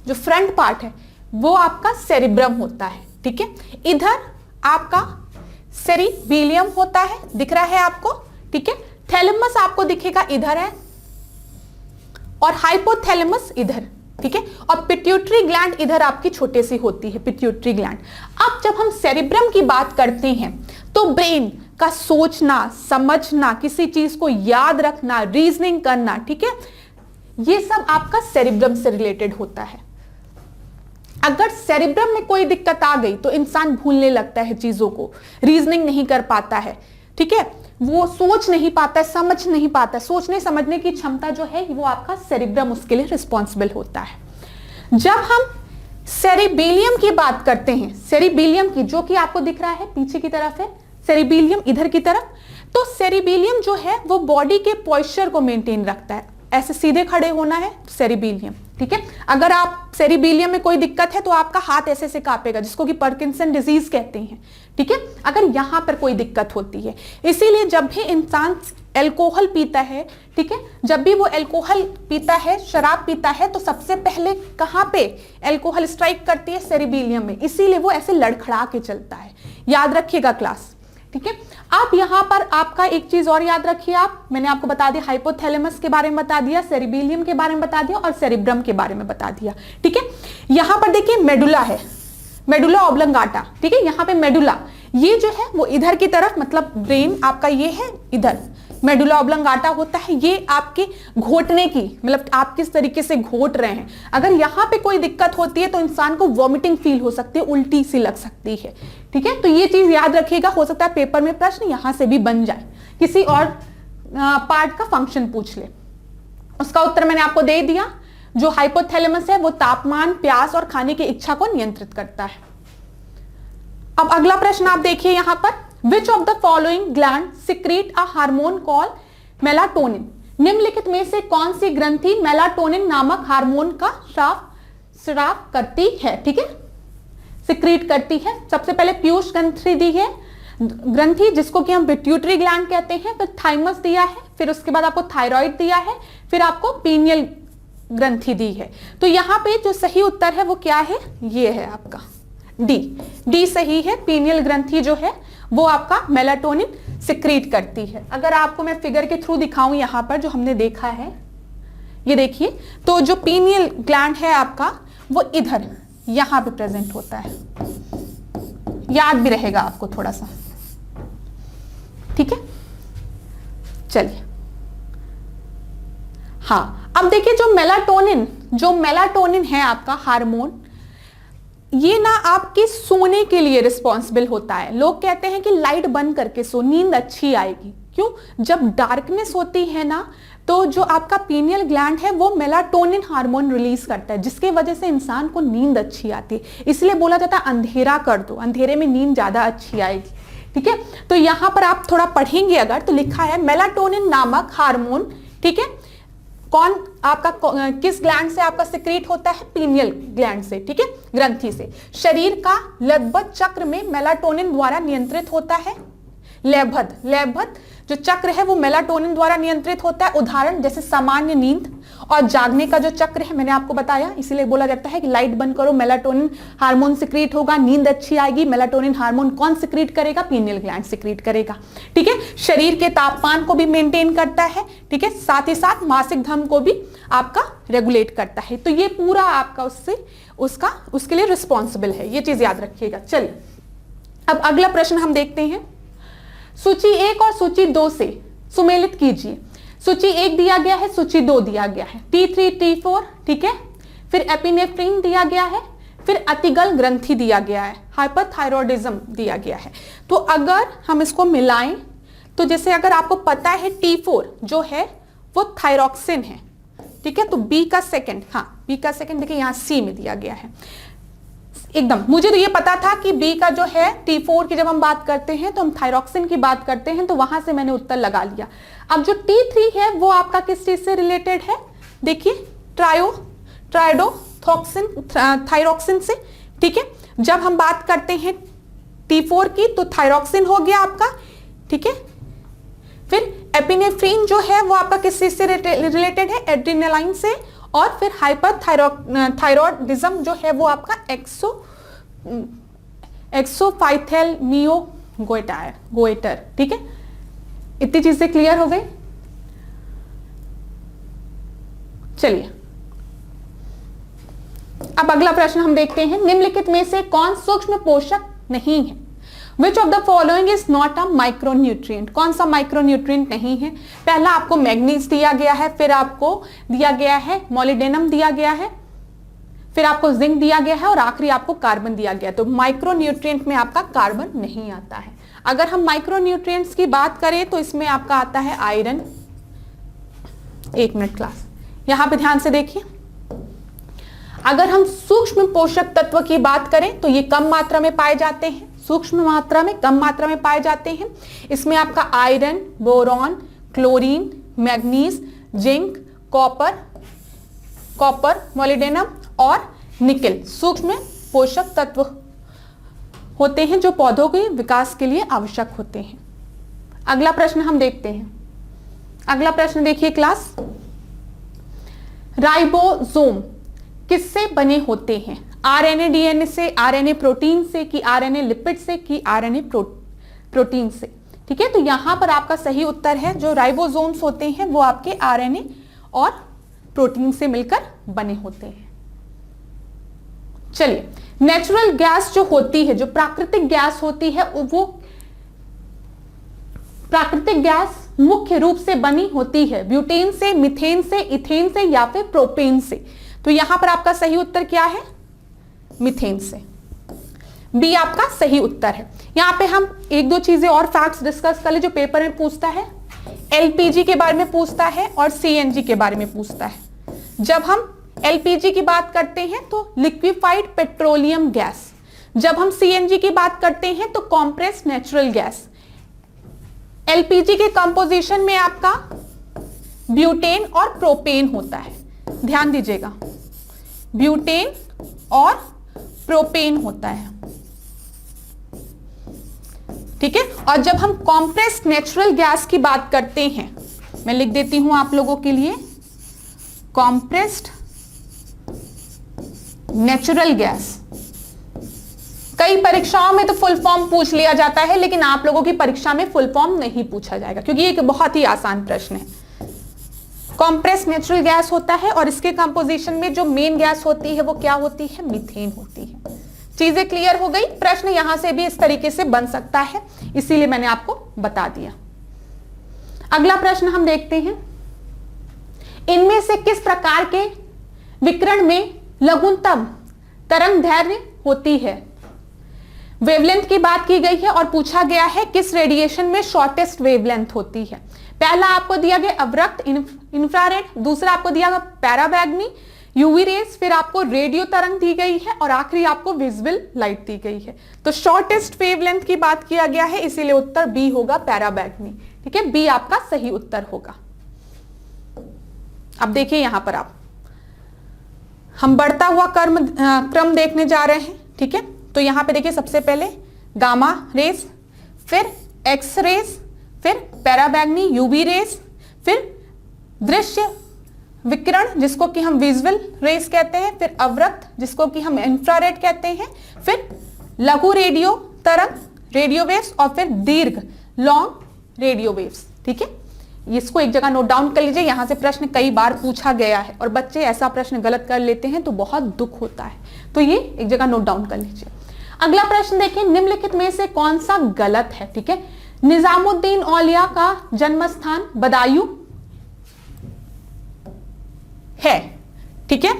जो फ्रंट पार्ट है, वो आपका सेरिब्रम होता है, ठीक है। इधर आपका सेरिबेलियम होता है, दिख रहा है आपको, ठीक है। थैलेमस आपको दिखेगा इधर है, और हाइपोथैलेमस इधर, ठीक है। और पिट्यूटरी ग्लैंड इधर आपकी छोटे सी होती है, पिट्यूटरी ग्लैंड। अब जब हम सेरिब्रम की बात करते हैं, तो ब्रेन का सोचना, समझना, किसी चीज को याद रखना, रीजनिंग करना, ठीक है, ये सब आपका सेरिब्रम से रिलेटेड होता है। अगर सेरिब्रम में कोई दिक्कत आ गई तो इंसान भूलने लगता है चीजों को, रीजनिंग नहीं कर पाता है, ठीक है, वो सोच नहीं पाता है, समझ नहीं पाता है। सोचने समझने की क्षमता जो है वो आपका सेरिब्रम उसके लिए रिस्पॉन्सिबल होता है। जब हम सेरिबेलियम की बात करते हैं, सेरिबेलियम की, जो कि आपको दिख रहा है पीछे की तरफ है सेरिबेलियम, इधर की तरफ, तो सेरिबेलियम जो है वो बॉडी के पॉइस्चर को मेंटेन रखता है। ऐसे सीधे खड़े होना है सेरिबेलियम, ठीक है। अगर आप सेरिबेलियम में कोई दिक्कत है तो आपका हाथ ऐसे से कांपेगा, जिसको कि पार्किंसन डिजीज कहते हैं, ठीक है, अगर यहां पर कोई दिक्कत होती है। इसीलिए जब भी इंसान अल्कोहल पीता है, ठीक है, जब भी वो अल्कोहल पीता है, शराब पीता है, तो सबसे पहले कहां पे अल्कोहल स्ट्राइक करती है, सेरिबेलियम में। इसीलिए वो ऐसे लड़खड़ा के चलता है, याद रखिएगा क्लास, ठीक है। अब यहां पर आपका एक चीज और याद रखिए आप, मैंने आपको बता दिया हाइपोथैलेमस के बारे में बता दिया, सेरिबेलियम के बारे में बता दिया, और सेरिब्रम के बारे में बता दिया, ठीक है। यहां पर देखिए मेडुला है, मेडुला ऑब्लंगाटा, ठीक है। यहां पे मेडुला, ये जो है वो इधर की तरफ, मतलब ब्रेन आपका ये है इधर, मेडुला ऑब्लंगाटा होता है, ये आपके घोटने की, मतलब आप किस तरीके से घोट रहे हैं, अगर यहाँ पे कोई दिक्कत होती है तो इंसान को वॉमिटिंग फील हो सकती है, उल्टी सी लग सकती है। ठीक है, तो ये चीज याद रखिएगा, हो सकता है पेपर में प्रश्न यहां से भी बन जाए, किसी और पार्ट का फंक्शन पूछ ले। उसका उत्तर मैंने आपको दे दिया। जो हाइपोथैलेमस है वो तापमान, प्यास और खाने की इच्छा को नियंत्रित करता है। अब अगला प्रश्न आप देखिए यहां पर, which of the following gland secrete a hormone call melatonin. निम्नलिखित में से कौन सी ग्रंथि मेलाटोनिन नामक हार्मोन का स्राव करती है। ठीक है, सिक्रीट करती है। सबसे पहले पीयूष ग्रंथि दी है, ग्रंथि जिसको कि हम पिट्यूटरी ग्लैंड कहते हैं, फिर थाइमस दिया है, फिर उसके बाद आपको थायराइड दिया है, फिर आपको पीनियल ग्रंथि दी है। तो यहां पे जो सही उत्तर है वो क्या है, ये है आपका डी सही है। पीनियल ग्रंथि जो है वो आपका मेलाटोनिन सिक्रीट करती है। अगर आपको मैं फिगर के थ्रू दिखाऊं यहां पर जो हमने देखा है, ये देखिए, तो जो पीनियल ग्लैंड है आपका वो इधर यहां पे प्रेजेंट होता है, याद भी रहेगा आपको थोड़ा सा। ठीक है, चलिए, हाँ, अब देखिए जो मेलाटोनिन है आपका हार्मोन, ये ना आपके सोने के लिए रिस्पॉन्सिबल होता है। लोग कहते हैं कि लाइट बंद करके सो, नींद अच्छी आएगी। क्यों? जब डार्कनेस होती है ना, तो जो आपका पीनियल ग्लैंड है वो मेलाटोनिन हार्मोन रिलीज करता है, जिसके वजह से इंसान को नींद अच्छी आती है। इसलिए बोला जाता है अंधेरा कर दो, अंधेरे में नींद ज्यादा अच्छी आएगी। ठीक है, तो यहां पर आप थोड़ा पढ़ेंगे अगर, तो लिखा है मेलाटोनिन नामक हार्मोन, ठीक है, कौन आपका किस ग्लैंड से आपका सिक्रीट होता है, पीनियल ग्लैंड से, ठीक है, ग्रंथि से। शरीर का लयबद्ध चक्र में मेलाटोनिन द्वारा नियंत्रित होता है। लयबद्ध जो चक्र है वो मेलाटोनिन द्वारा नियंत्रित होता है। उदाहरण जैसे सामान्य नींद और जागने का जो चक्र है मैंने आपको बताया, इसीलिए बोला जाता है कि लाइट बंद करो, मेलाटोनिन हार्मोन सिक्रीट होगा, नींद अच्छी आएगी। मेलाटोनिन हार्मोन कौन सिक्रीट करेगा, पीनियल ग्लैंड सिक्रीट करेगा। ठीक है, शरीर के तापमान को भी मेंटेन करता है। ठीक है, साथ ही साथ मासिक धर्म को भी आपका रेगुलेट करता है। तो ये पूरा आपका उसके लिए रिस्पॉन्सिबल है, ये चीज याद रखिएगा। चलिए, अब अगला प्रश्न हम देखते हैं। सूची 1 और सूची 2 से सुमेलित कीजिए। सूची 1 दिया गया है, सूची 2 दिया गया है, T3 T4, ठीक है, फिर एपिनेफ्रिन दिया गया है, फिर अतिगल ग्रंथि दिया गया है, हाइपरथायरॉयडिज्म दिया गया है। तो अगर हम इसको मिलाएं तो जैसे अगर आपको पता है T4 जो है वो थायरॉक्सिन है, ठीक है, तो बी का सेकंड देखिए यहां सी में दिया गया है। एकदम मुझे तो ये पता था कि बी का जो है T4 की जब हम बात करते हैं तो हम थायरॉक्सिन की बात करते हैं, तो वहां से मैंने उत्तर लगा लिया। अब जो T3 है वो आपका किस चीज से रिलेटेड है, देखिए ट्राइडोथॉक्सिन थायरॉक्सिन से। ठीक है, जब हम बात करते हैं T4 की तो थायरॉक्सिन हो गया आपका, ठीक है। फिर एपिनेफ्रिन जो है वो आपका किस चीज से रिलेटेड है, एड्रेनालाइन से। और फिर हाइपरथायरॉयडिज्म जो है वो आपका एक्सोफाइथैलमियोगोइटर, ठीक है। इतनी चीजें क्लियर हो गई। चलिए, अब अगला प्रश्न हम देखते हैं। निम्नलिखित में से कौन सूक्ष्म पोषक नहीं है? Which of the following is not a micronutrient? कौन सा माइक्रोन्यूट्रिएंट नहीं है? पहला आपको मैग्नीज दिया गया है, फिर आपको दिया गया है मोलिडेनम दिया गया है, फिर आपको जिंक दिया गया है और आखिरी आपको कार्बन दिया गया। तो माइक्रोन्यूट्रिएंट में आपका कार्बन नहीं आता है। अगर हम माइक्रोन्यूट्रिएंट्स की बात करें तो इसमें आपका आता है आयरन। एक मिनट क्लास, यहां पे ध्यान से देखिए। अगर हम सूक्ष्म पोषक तत्व की बात करें तो ये कम मात्रा में पाए जाते हैं, सूक्ष्म मात्रा में, कम मात्रा में पाए जाते हैं। इसमें आपका iron, boron, chlorine, manganese, zinc, copper, molybdenum और निकेल सूक्ष्म पोषक तत्व होते हैं जो पौधों के विकास के लिए आवश्यक होते हैं। अगला प्रश्न हम देखते हैं। अगला प्रश्न देखिए क्लास, राइबोसोम किससे बने होते हैं? आरएनए डीएनए से, आरएनए प्रोटीन से, कि आरएनए लिपिड से, कि आरएनए प्रोटीन से। ठीक है, तो यहां पर आपका सही उत्तर है जो राइबोसोम्स होते हैं वो आपके आरएनए और प्रोटीन से मिलकर बने होते हैं। चलिए, नेचुरल गैस जो होती है, जो प्राकृतिक गैस होती है, वो प्राकृतिक गैस मुख्य रूप से बनी होती है? ब्यूटेन से, मीथेन से, इथेन से या फिर प्रोपेन से? तो यहां पर आपका सही उत्तर क्या है? मीथेन से। बी आपका सही उत्तर है। यहां पे हम एक दो चीजें और फैक्ट्स डिस्कस कर ले जो पेपर में पूछता है। एलपीजी के बारे में पूछता है और सीएनजी के बारे में पूछता है। जब हम एलपीजी की बात करते हैं तो लिक्विफाइड पेट्रोलियम गैस, जब हम सीएनजी की बात करते हैं तो कॉम्प्रेस्ड नेचुरल गैस। एलपीजी के कंपोजिशन में आपका ब्यूटेन और प्रोपेन होता है, ध्यान दीजिएगा, ब्यूटेन और प्रोपेन होता है, ठीक है। और जब हम कॉम्प्रेस्ड नेचुरल गैस की बात करते हैं, मैं लिख देती हूं आप लोगों के लिए, कॉम्प्रेस्ड नेचुरल गैस। कई परीक्षाओं में तो फुल फॉर्म पूछ लिया जाता है, लेकिन आप लोगों की परीक्षा में फुल फॉर्म नहीं पूछा जाएगा क्योंकि ये एक बहुत ही आसान प्रश्न है। कॉम्प्रेस्ड नेचुरल गैस होता है और इसके कंपोजिशन में जो मेन गैस होती है वो क्या होती है? मीथेन होती है। चीजें क्लियर हो गई? प्रश्न यहां से भी इस तरीके से बन सकता है, इसीलिए मैंने आपको बता दिया। अगला प्रश्न हम देखते हैं, इनमें से किस प्रकार के विकिरण में लघुतम तरंग दैर्घ्य होती है? वेवलेंथ की बात की गई है और पूछा गया है किस रेडिएशन में शॉर्टेस्ट वेवलेंथ होती है। पहला आपको दिया गया अवरक्त इंफ्रारेड, दूसरा आपको दिया गया पैराबैंगनी यूवी रेज, फिर आपको रेडियो तरंग दी गई है और आखिरी आपको विजिबल लाइट दी गई है। तो शॉर्टेस्ट वेवलेंथ की बात किया गया है, इसीलिए उत्तर बी होगा, पैराबैंगनी, ठीक है। बी आपका सही उत्तर होगा। अब देखिए यहां पर हम बढ़ता हुआ क्रम देखने जा रहे हैं, ठीक है। तो यहां पे देखिए सबसे पहले गामा रेज, फिर एक्स रेज, फिर पैराबैंगनी यूवी रेज, फिर दृश्य विकिरण जिसको कि हम विजुअल रेज कहते हैं, फिर अवरक्त जिसको कि हम इंफ्रारेड कहते हैं, फिर लघु रेडियो तरंग रेडियो वेव्स और फिर दीर्घ लॉन्ग रेडियो वेव्स, ठीक है। इसको एक जगह नोट डाउन कर लीजिए, यहां से प्रश्न कई बार पूछा गया है और बच्चे ऐसा प्रश्न गलत कर लेते हैं तो बहुत दुख होता है, तो ये एक जगह नोट डाउन कर लीजिए। अगला प्रश्न देखिए, निम्नलिखित में से कौन सा गलत है, ठीक है। निजामुद्दीन औलिया का जन्म स्थान बदायूं है, ठीक है,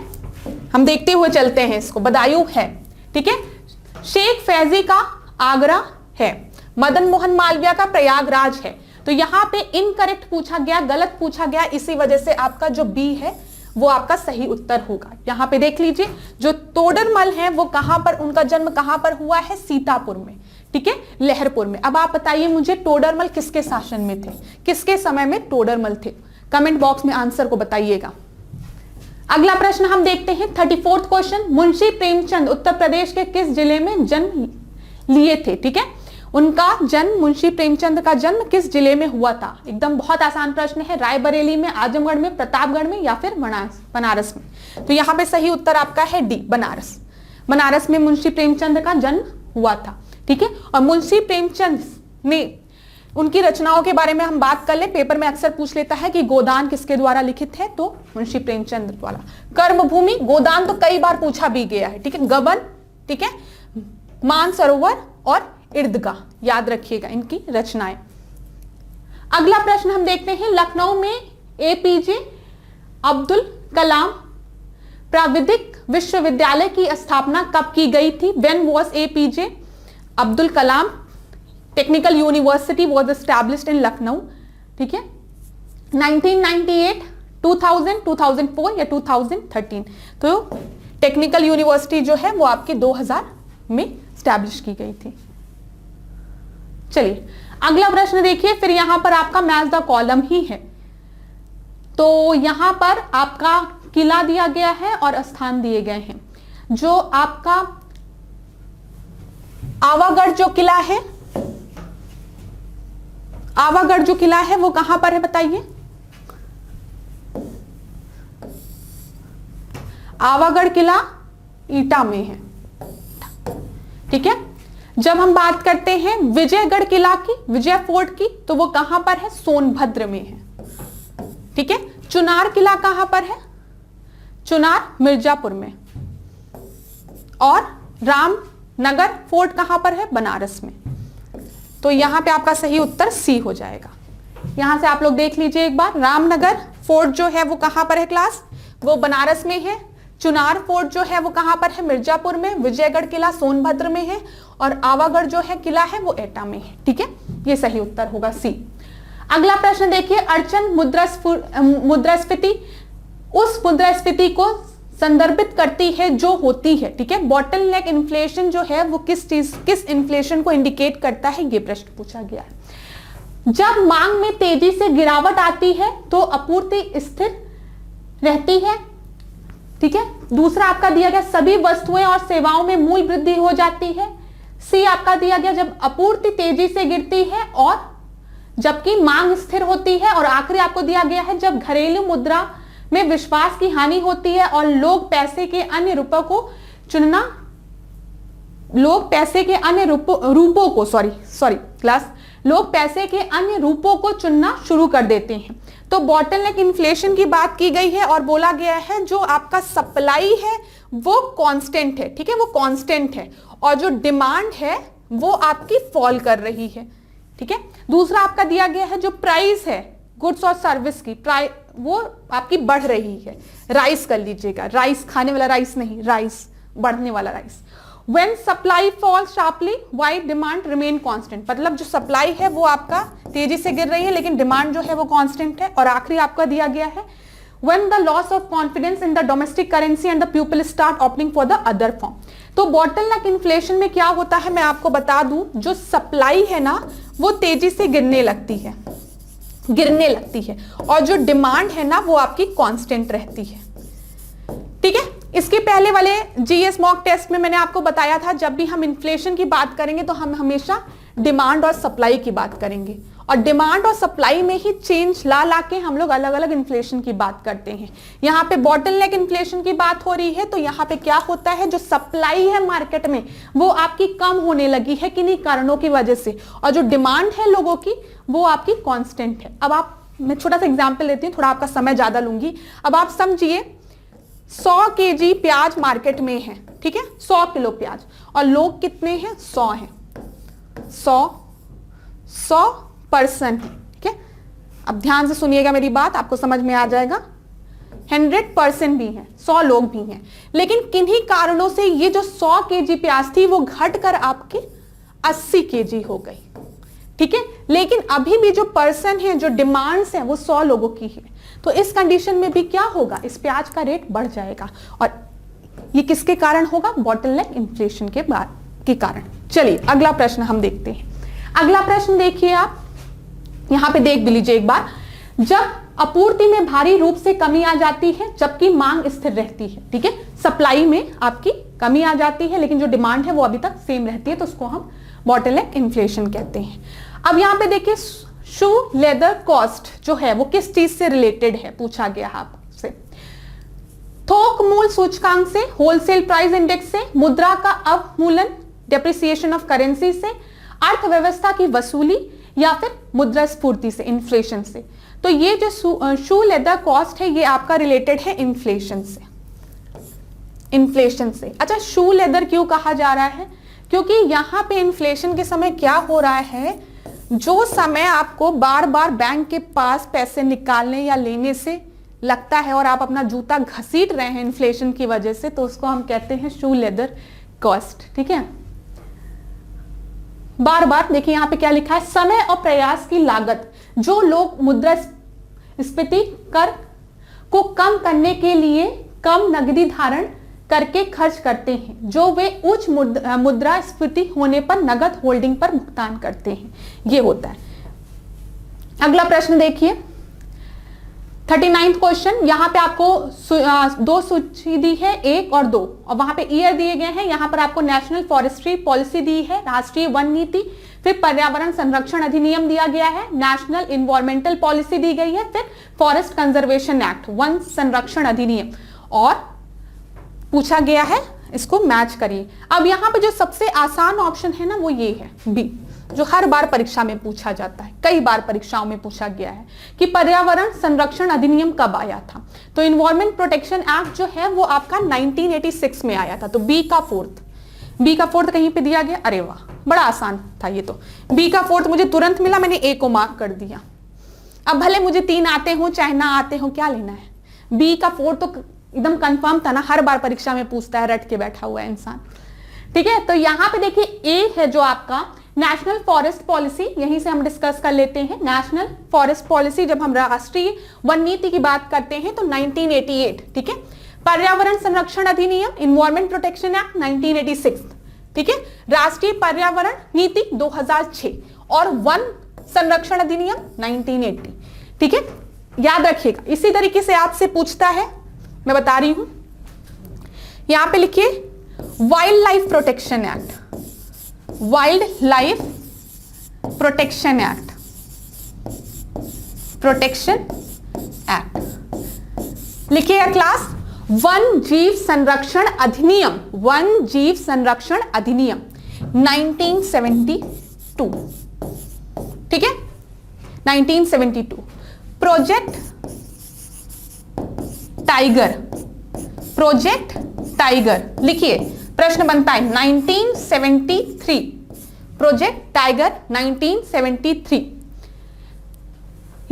हम देखते हुए चलते हैं इसको, बदायूं है, ठीक है। शेख फैजी का आगरा है, मदन मोहन मालवीय का प्रयागराज है। तो यहां पे इनकरेक्ट पूछा गया, गलत पूछा गया, इसी वजह से आपका जो बी है वो आपका सही उत्तर होगा। यहां पे देख लीजिए, जो तोडरमल है वो कहां पर, उनका जन्म कहां पर हुआ है? सीतापुर में, ठीक है, लहरपुर में। अब आप बताइए मुझे, तोडरमल किसके शासन में थे, किसके समय में तोडरमल थे? कमेंट बॉक्स में आंसर को बताइएगा। अगला प्रश्न हम देखते हैं, 34वां क्वेश्चन, मुंशी प्रेमचंद उत्तर प्रदेश के किस जिले में जन्म लिए थे, ठीक है। उनका जन्म, मुंशी प्रेमचंद का जन्म किस जिले में हुआ था? एकदम बहुत आसान प्रश्न है, रायबरेली में, आजमगढ़ में, प्रतापगढ़ में या फिर बनारस में? तो यहां पे सही उत्तर आपका है डी, बनारस। बनारस में मुंशी प्रेमचंद का जन्म हुआ था, ठीक है। और मुंशी प्रेमचंद ने, उनकी रचनाओं के बारे में हम बात कर ले, पेपर में अक्सर पूछ लेता है कि गोदान किसके द्वारा लिखित है, तो मुंशी प्रेमचंद द्वारा। कर्मभूमि, गोदान तो कई बार पूछा भी गया है, ठीक है। गबन, ठीक है, मानसरोवर और ईदगाह, याद रखिएगा इनकी रचनाएं। अगला प्रश्न हम देखते हैं, लखनऊ में एपीजे अब्दुल कलाम प्राविधिक विश्वविद्यालय की स्थापना कब की गई थी? When was APJ Abdul Kalam technical university was established in Lucknow, ठीक है। 1998, 2000, 2004 या 2013? तो टेक्निकल यूनिवर्सिटी जो है वो आपके 2000 में स्टैब्लिश की गई थी। चलिए अगला प्रश्न देखिए, फिर यहां पर आपका मैच द कॉलम ही है। तो यहां पर आपका किला दिया गया है और स्थान दिए गए हैं। जो आपका आवागढ़ जो किला है, आवागढ़ जो किला है वो कहां पर है बताइए? आवागढ़ किला ईटा में है, ठीक है। जब हम बात करते हैं विजयगढ़ किला की, विजय फोर्ट की, तो वो कहां पर है? सोनभद्र में है, ठीक है। चुनार किला कहां पर है? चुनार मिर्जापुर में। और रामनगर फोर्ट कहां पर है? बनारस में। तो यहां पे आपका सही उत्तर सी हो जाएगा। यहां से आप लोग देख लीजिए एक बार, रामनगर फोर्ट जो है वो कहां पर है क्लास, वो बनारस में है। चुनार फोर्ट जो है वो कहां पर है, मिर्जापुर में। विजयगढ़ किला सोनभद्र में है और आवागढ़ जो है किला है वो एटा में है। ठीक है, ये सही उत्तर होगा सी। अगला प्रश्न देखिए, अड़चन मुद्रास्फीति उस मुद्रास्फीति को संदर्भित करती है जो होती है। ठीक है, बॉटल नेक इन्फ्लेशन जो है वो किस इन्फ्लेशन को इंडिकेट करता है, ये प्रश्न पूछा गया है। जब मांग में तेजी से गिरावट आती है तो आपूर्ति स्थिर रहती है। ठीक है, दूसरा आपका दिया गया सभी वस्तुएं और सेवाओं में मूल्य वृद्धि हो जाती है। सी आपका दिया गया जब आपूर्ति तेजी से गिरती है और जबकि मांग स्थिर होती है। और आखिरी आपको दिया गया है जब घरेलू मुद्रा में विश्वास की हानि होती है और लोग पैसे के अन्य रूपों को चुनना लोग पैसे के अन्य रूपों को लोग पैसे के अन्य रूपों को चुनना शुरू कर देते हैं। तो बॉटलनेक इन्फ्लेशन की बात की गई है और बोला गया है जो आपका सप्लाई है वो कांस्टेंट है। ठीक है, वो कांस्टेंट है और जो डिमांड है वो आपकी फॉल कर रही है। ठीक है, दूसरा आपका दिया गया है जो प्राइस है गुड्स और सर्विस की प्राइस वो आपकी बढ़ रही है। राइस कर लीजिएगा, राइस खाने वाला राइस नहीं, राइस बढ़ने वाला rice. When supply falls sharply, why demand remain constant? मतलब जो सप्लाई है वो आपका तेजी से गिर रही है लेकिन डिमांड जो है वो कांस्टेंट है। और आखिरी आपका दिया गया है when the loss of confidence in the domestic currency and the people start opting for the other form। तो बॉटलनेक इन्फ्लेशन में क्या होता है मैं आपको बता दूं, जो सप्लाई है ना वो तेजी से गिरने लगती है और जो डिमांड है ना वो आपकी कांस्टेंट रहती है। ठीक है, इसके पहले वाले जीएस मॉक टेस्ट में मैंने आपको बताया था जब भी हम इन्फ्लेशन की बात करेंगे तो हम हमेशा डिमांड और सप्लाई की बात करेंगे और डिमांड और सप्लाई में ही चेंज ला के हम लोग अलग अलग इन्फ्लेशन की बात करते हैं। यहाँ पे बॉटलनेक इन्फ्लेशन की बात हो रही है तो यहाँ पे क्या होता है, जो सप्लाई है मार्केट में वो आपकी कम होने लगी है किन्हीं कारणों की वजह से और जो डिमांड है लोगों की वो आपकी कांस्टेंट है। अब मैं छोटा सा एग्जाम्पल लेती हूँ, थोड़ा आपका समय ज्यादा लूंगी। अब आप समझिए 100 केजी प्याज मार्केट में है। ठीक है, 100 किलो प्याज और लोग कितने हैं, 100 हैं। 100 पर्सन है। ठीक है, अब ध्यान से सुनिएगा मेरी बात, आपको समझ में आ जाएगा। 100% भी है, 100 लोग भी हैं, लेकिन किन्हीं कारणों से ये जो 100 केजी प्याज थी वो घटकर आपके 80 केजी हो गई। ठीक है, लेकिन अभी भी जो पर्सन है, जो डिमांड्स है वो 100 लोगों की है। तो इस कंडीशन में भी क्या होगा, इस प्याज का रेट बढ़ जाएगा और ये किसके कारण होगा, बॉटलनेक इन्फ्लेशन के कारण। चलिए अगला प्रश्न हम देखते हैं। अगला प्रश्न देखिए, आप यहां पे देख भी लीजिए एक बार। जब आपूर्ति में भारी रूप से कमी आ जाती है जबकि मांग स्थिर रहती है। ठीक है, सप्लाई में आपकी कमी आ जाती है लेकिन जो डिमांड है वो अभी तक सेम रहती है, तो उसको हम बॉटलनेक इन्फ्लेशन कहते हैं। अब यहां पे देखिए शू लेदर कॉस्ट जो है वो किस चीज से रिलेटेड है, पूछा गया है आपसे। थोक मूल्य सूचकांक से, होलसेल प्राइस इंडेक्स से, मुद्रा का अवमूलन डेप्रिसिएशन ऑफ करेंसी से, अर्थव्यवस्था की वसूली या फिर मुद्रास्फीति से, इन्फ्लेशन से। तो ये जो शू लेदर कॉस्ट है ये आपका रिलेटेड है इन्फ्लेशन से। अच्छा, शू लेदर क्यों कहा जा रहा है, क्योंकि यहां पे इन्फ्लेशन के समय क्या हो रहा है, जो समय आपको बार बार बैंक के पास पैसे निकालने या लेने से लगता है और आप अपना जूता घसीट रहे हैं इन्फ्लेशन की वजह से, तो उसको हम कहते हैं शू लेदर कॉस्ट। ठीक है, बार बार देखिए यहां पे क्या लिखा है, समय और प्रयास की लागत जो लोग मुद्रास्फीति कर को कम करने के लिए कम नकदी धारण करके खर्च करते हैं, जो वे उच्च मुद्रास्फीति होने पर नगद होल्डिंग पर भुगतान करते हैं, ये होता है। अगला प्रश्न देखिए 39th क्वेश्चन। यहां पे आपको दो सूची दी है, 1 और 2, और वहां पे ईयर दिए गए हैं। यहां पर आपको नेशनल फॉरेस्ट्री पॉलिसी दी है, राष्ट्रीय वन नीति, फिर पर्यावरण संरक्षण अधिनियम दिया गया है, नेशनल इन्वायरमेंटल पॉलिसी दी गई है, फिर फॉरेस्ट कंजर्वेशन एक्ट, वन संरक्षण अधिनियम, और पूछा गया है इसको मैच करिए। अब यहां पे जो सबसे आसान ऑप्शन है ना वो ये है बी, जो हर बार परीक्षा में पूछा जाता है, कई बार परीक्षाओं में पूछा गया है कि पर्यावरण संरक्षण अधिनियम कब आया था। तो इन्वायरमेंट प्रोटेक्शन एक्ट जो है वो आपका 1986 में आया था। तो बी का फोर्थ कहीं पे दिया गया, अरे वाह बड़ा आसान था ये तो। बी का फोर्थ मुझे तुरंत मिला, मैंने ए को मार्क कर दिया। अब भले मुझे 3 आते हो चाहे ना आते हो, क्या लेना है, बी का 4 तो एकदम कंफर्म था ना, हर बार परीक्षा में पूछता है, रट के बैठा हुआ है इंसान। ठीक है, तो यहां पे देखिए ए है जो आपका नेशनल फॉरेस्ट पॉलिसी, यहीं से हम डिस्कस कर लेते हैं। नेशनल फॉरेस्ट पॉलिसी, जब हम राष्ट्रीय वन नीति की बात करते हैं तो 1988, ठीक है। पर्यावरण संरक्षण अधिनियम, इन्वायरमेंट प्रोटेक्शन एक्ट 1986, ठीक है। राष्ट्रीय पर्यावरण नीति 2006 और वन संरक्षण अधिनियम 1980, ठीक है। याद रखिएगा, इसी तरीके से आपसे पूछता है, मैं बता रही हूं, यहां पे लिखिए wild life protection act, wild life protection act, protection act लिखिएगा क्लास। वन जीव संरक्षण अधिनियम, वन जीव संरक्षण अधिनियम 1972, ठीक है, 1972। प्रोजेक्ट टाइगर, प्रोजेक्ट टाइगर लिखिए, प्रश्न बनता है 1973, प्रोजेक्ट टाइगर 1973।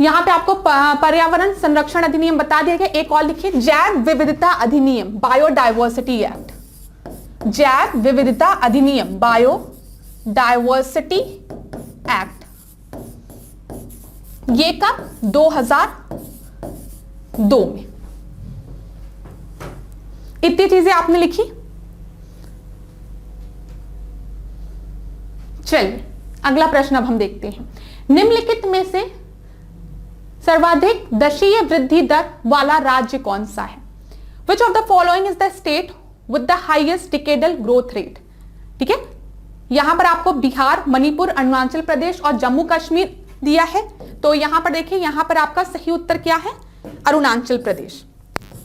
यहां पे आपको पर्यावरण संरक्षण अधिनियम बता दिया गया। एक और लिखिए जैव विविधता अधिनियम, बायोडायवर्सिटी एक्ट, जैव विविधता अधिनियम, बायोडायवर्सिटी एक्ट, ये कब, 2002 में। इतनी चीजें आपने लिखी। चलिए अगला प्रश्न अब हम देखते हैं। निम्नलिखित में से सर्वाधिक दशीय वृद्धि दर वाला राज्य कौन सा है? Which of the following is the state with the highest decadal growth rate? ठीक है, यहां पर आपको बिहार, मणिपुर, अरुणाचल प्रदेश और जम्मू कश्मीर दिया है। तो यहां पर देखिए, यहां पर आपका सही उत्तर क्या है, अरुणाचल प्रदेश।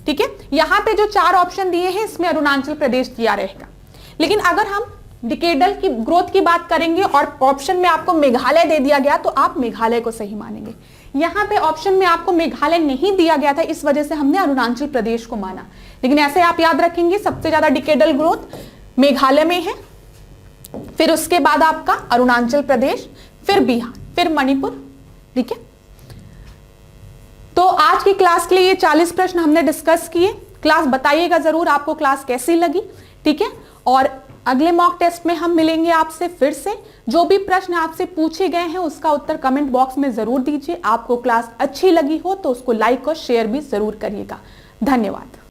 ठीक है, यहां पे जो 4 ऑप्शन दिए हैं इसमें अरुणाचल प्रदेश दिया रहेगा। लेकिन अगर हम डिकेडल की ग्रोथ की बात करेंगे और ऑप्शन में आपको मेघालय दे दिया गया तो आप मेघालय को सही मानेंगे। यहां पे ऑप्शन में आपको मेघालय नहीं दिया गया था, इस वजह से हमने अरुणाचल प्रदेश को माना। लेकिन ऐसे आप याद रखेंगे, सबसे ज्यादा डिकेडल ग्रोथ मेघालय में है, फिर उसके बाद आपका अरुणाचल प्रदेश, फिर बिहार, फिर मणिपुर। ठीक है, तो आज की क्लास के लिए ये 40 प्रश्न हमने डिस्कस किए। क्लास बताइएगा जरूर आपको क्लास कैसी लगी। ठीक है, और अगले मॉक टेस्ट में हम मिलेंगे आपसे फिर से। जो भी प्रश्न आपसे पूछे गए हैं उसका उत्तर कमेंट बॉक्स में जरूर दीजिए। आपको क्लास अच्छी लगी हो तो उसको लाइक और शेयर भी जरूर करिएगा। धन्यवाद।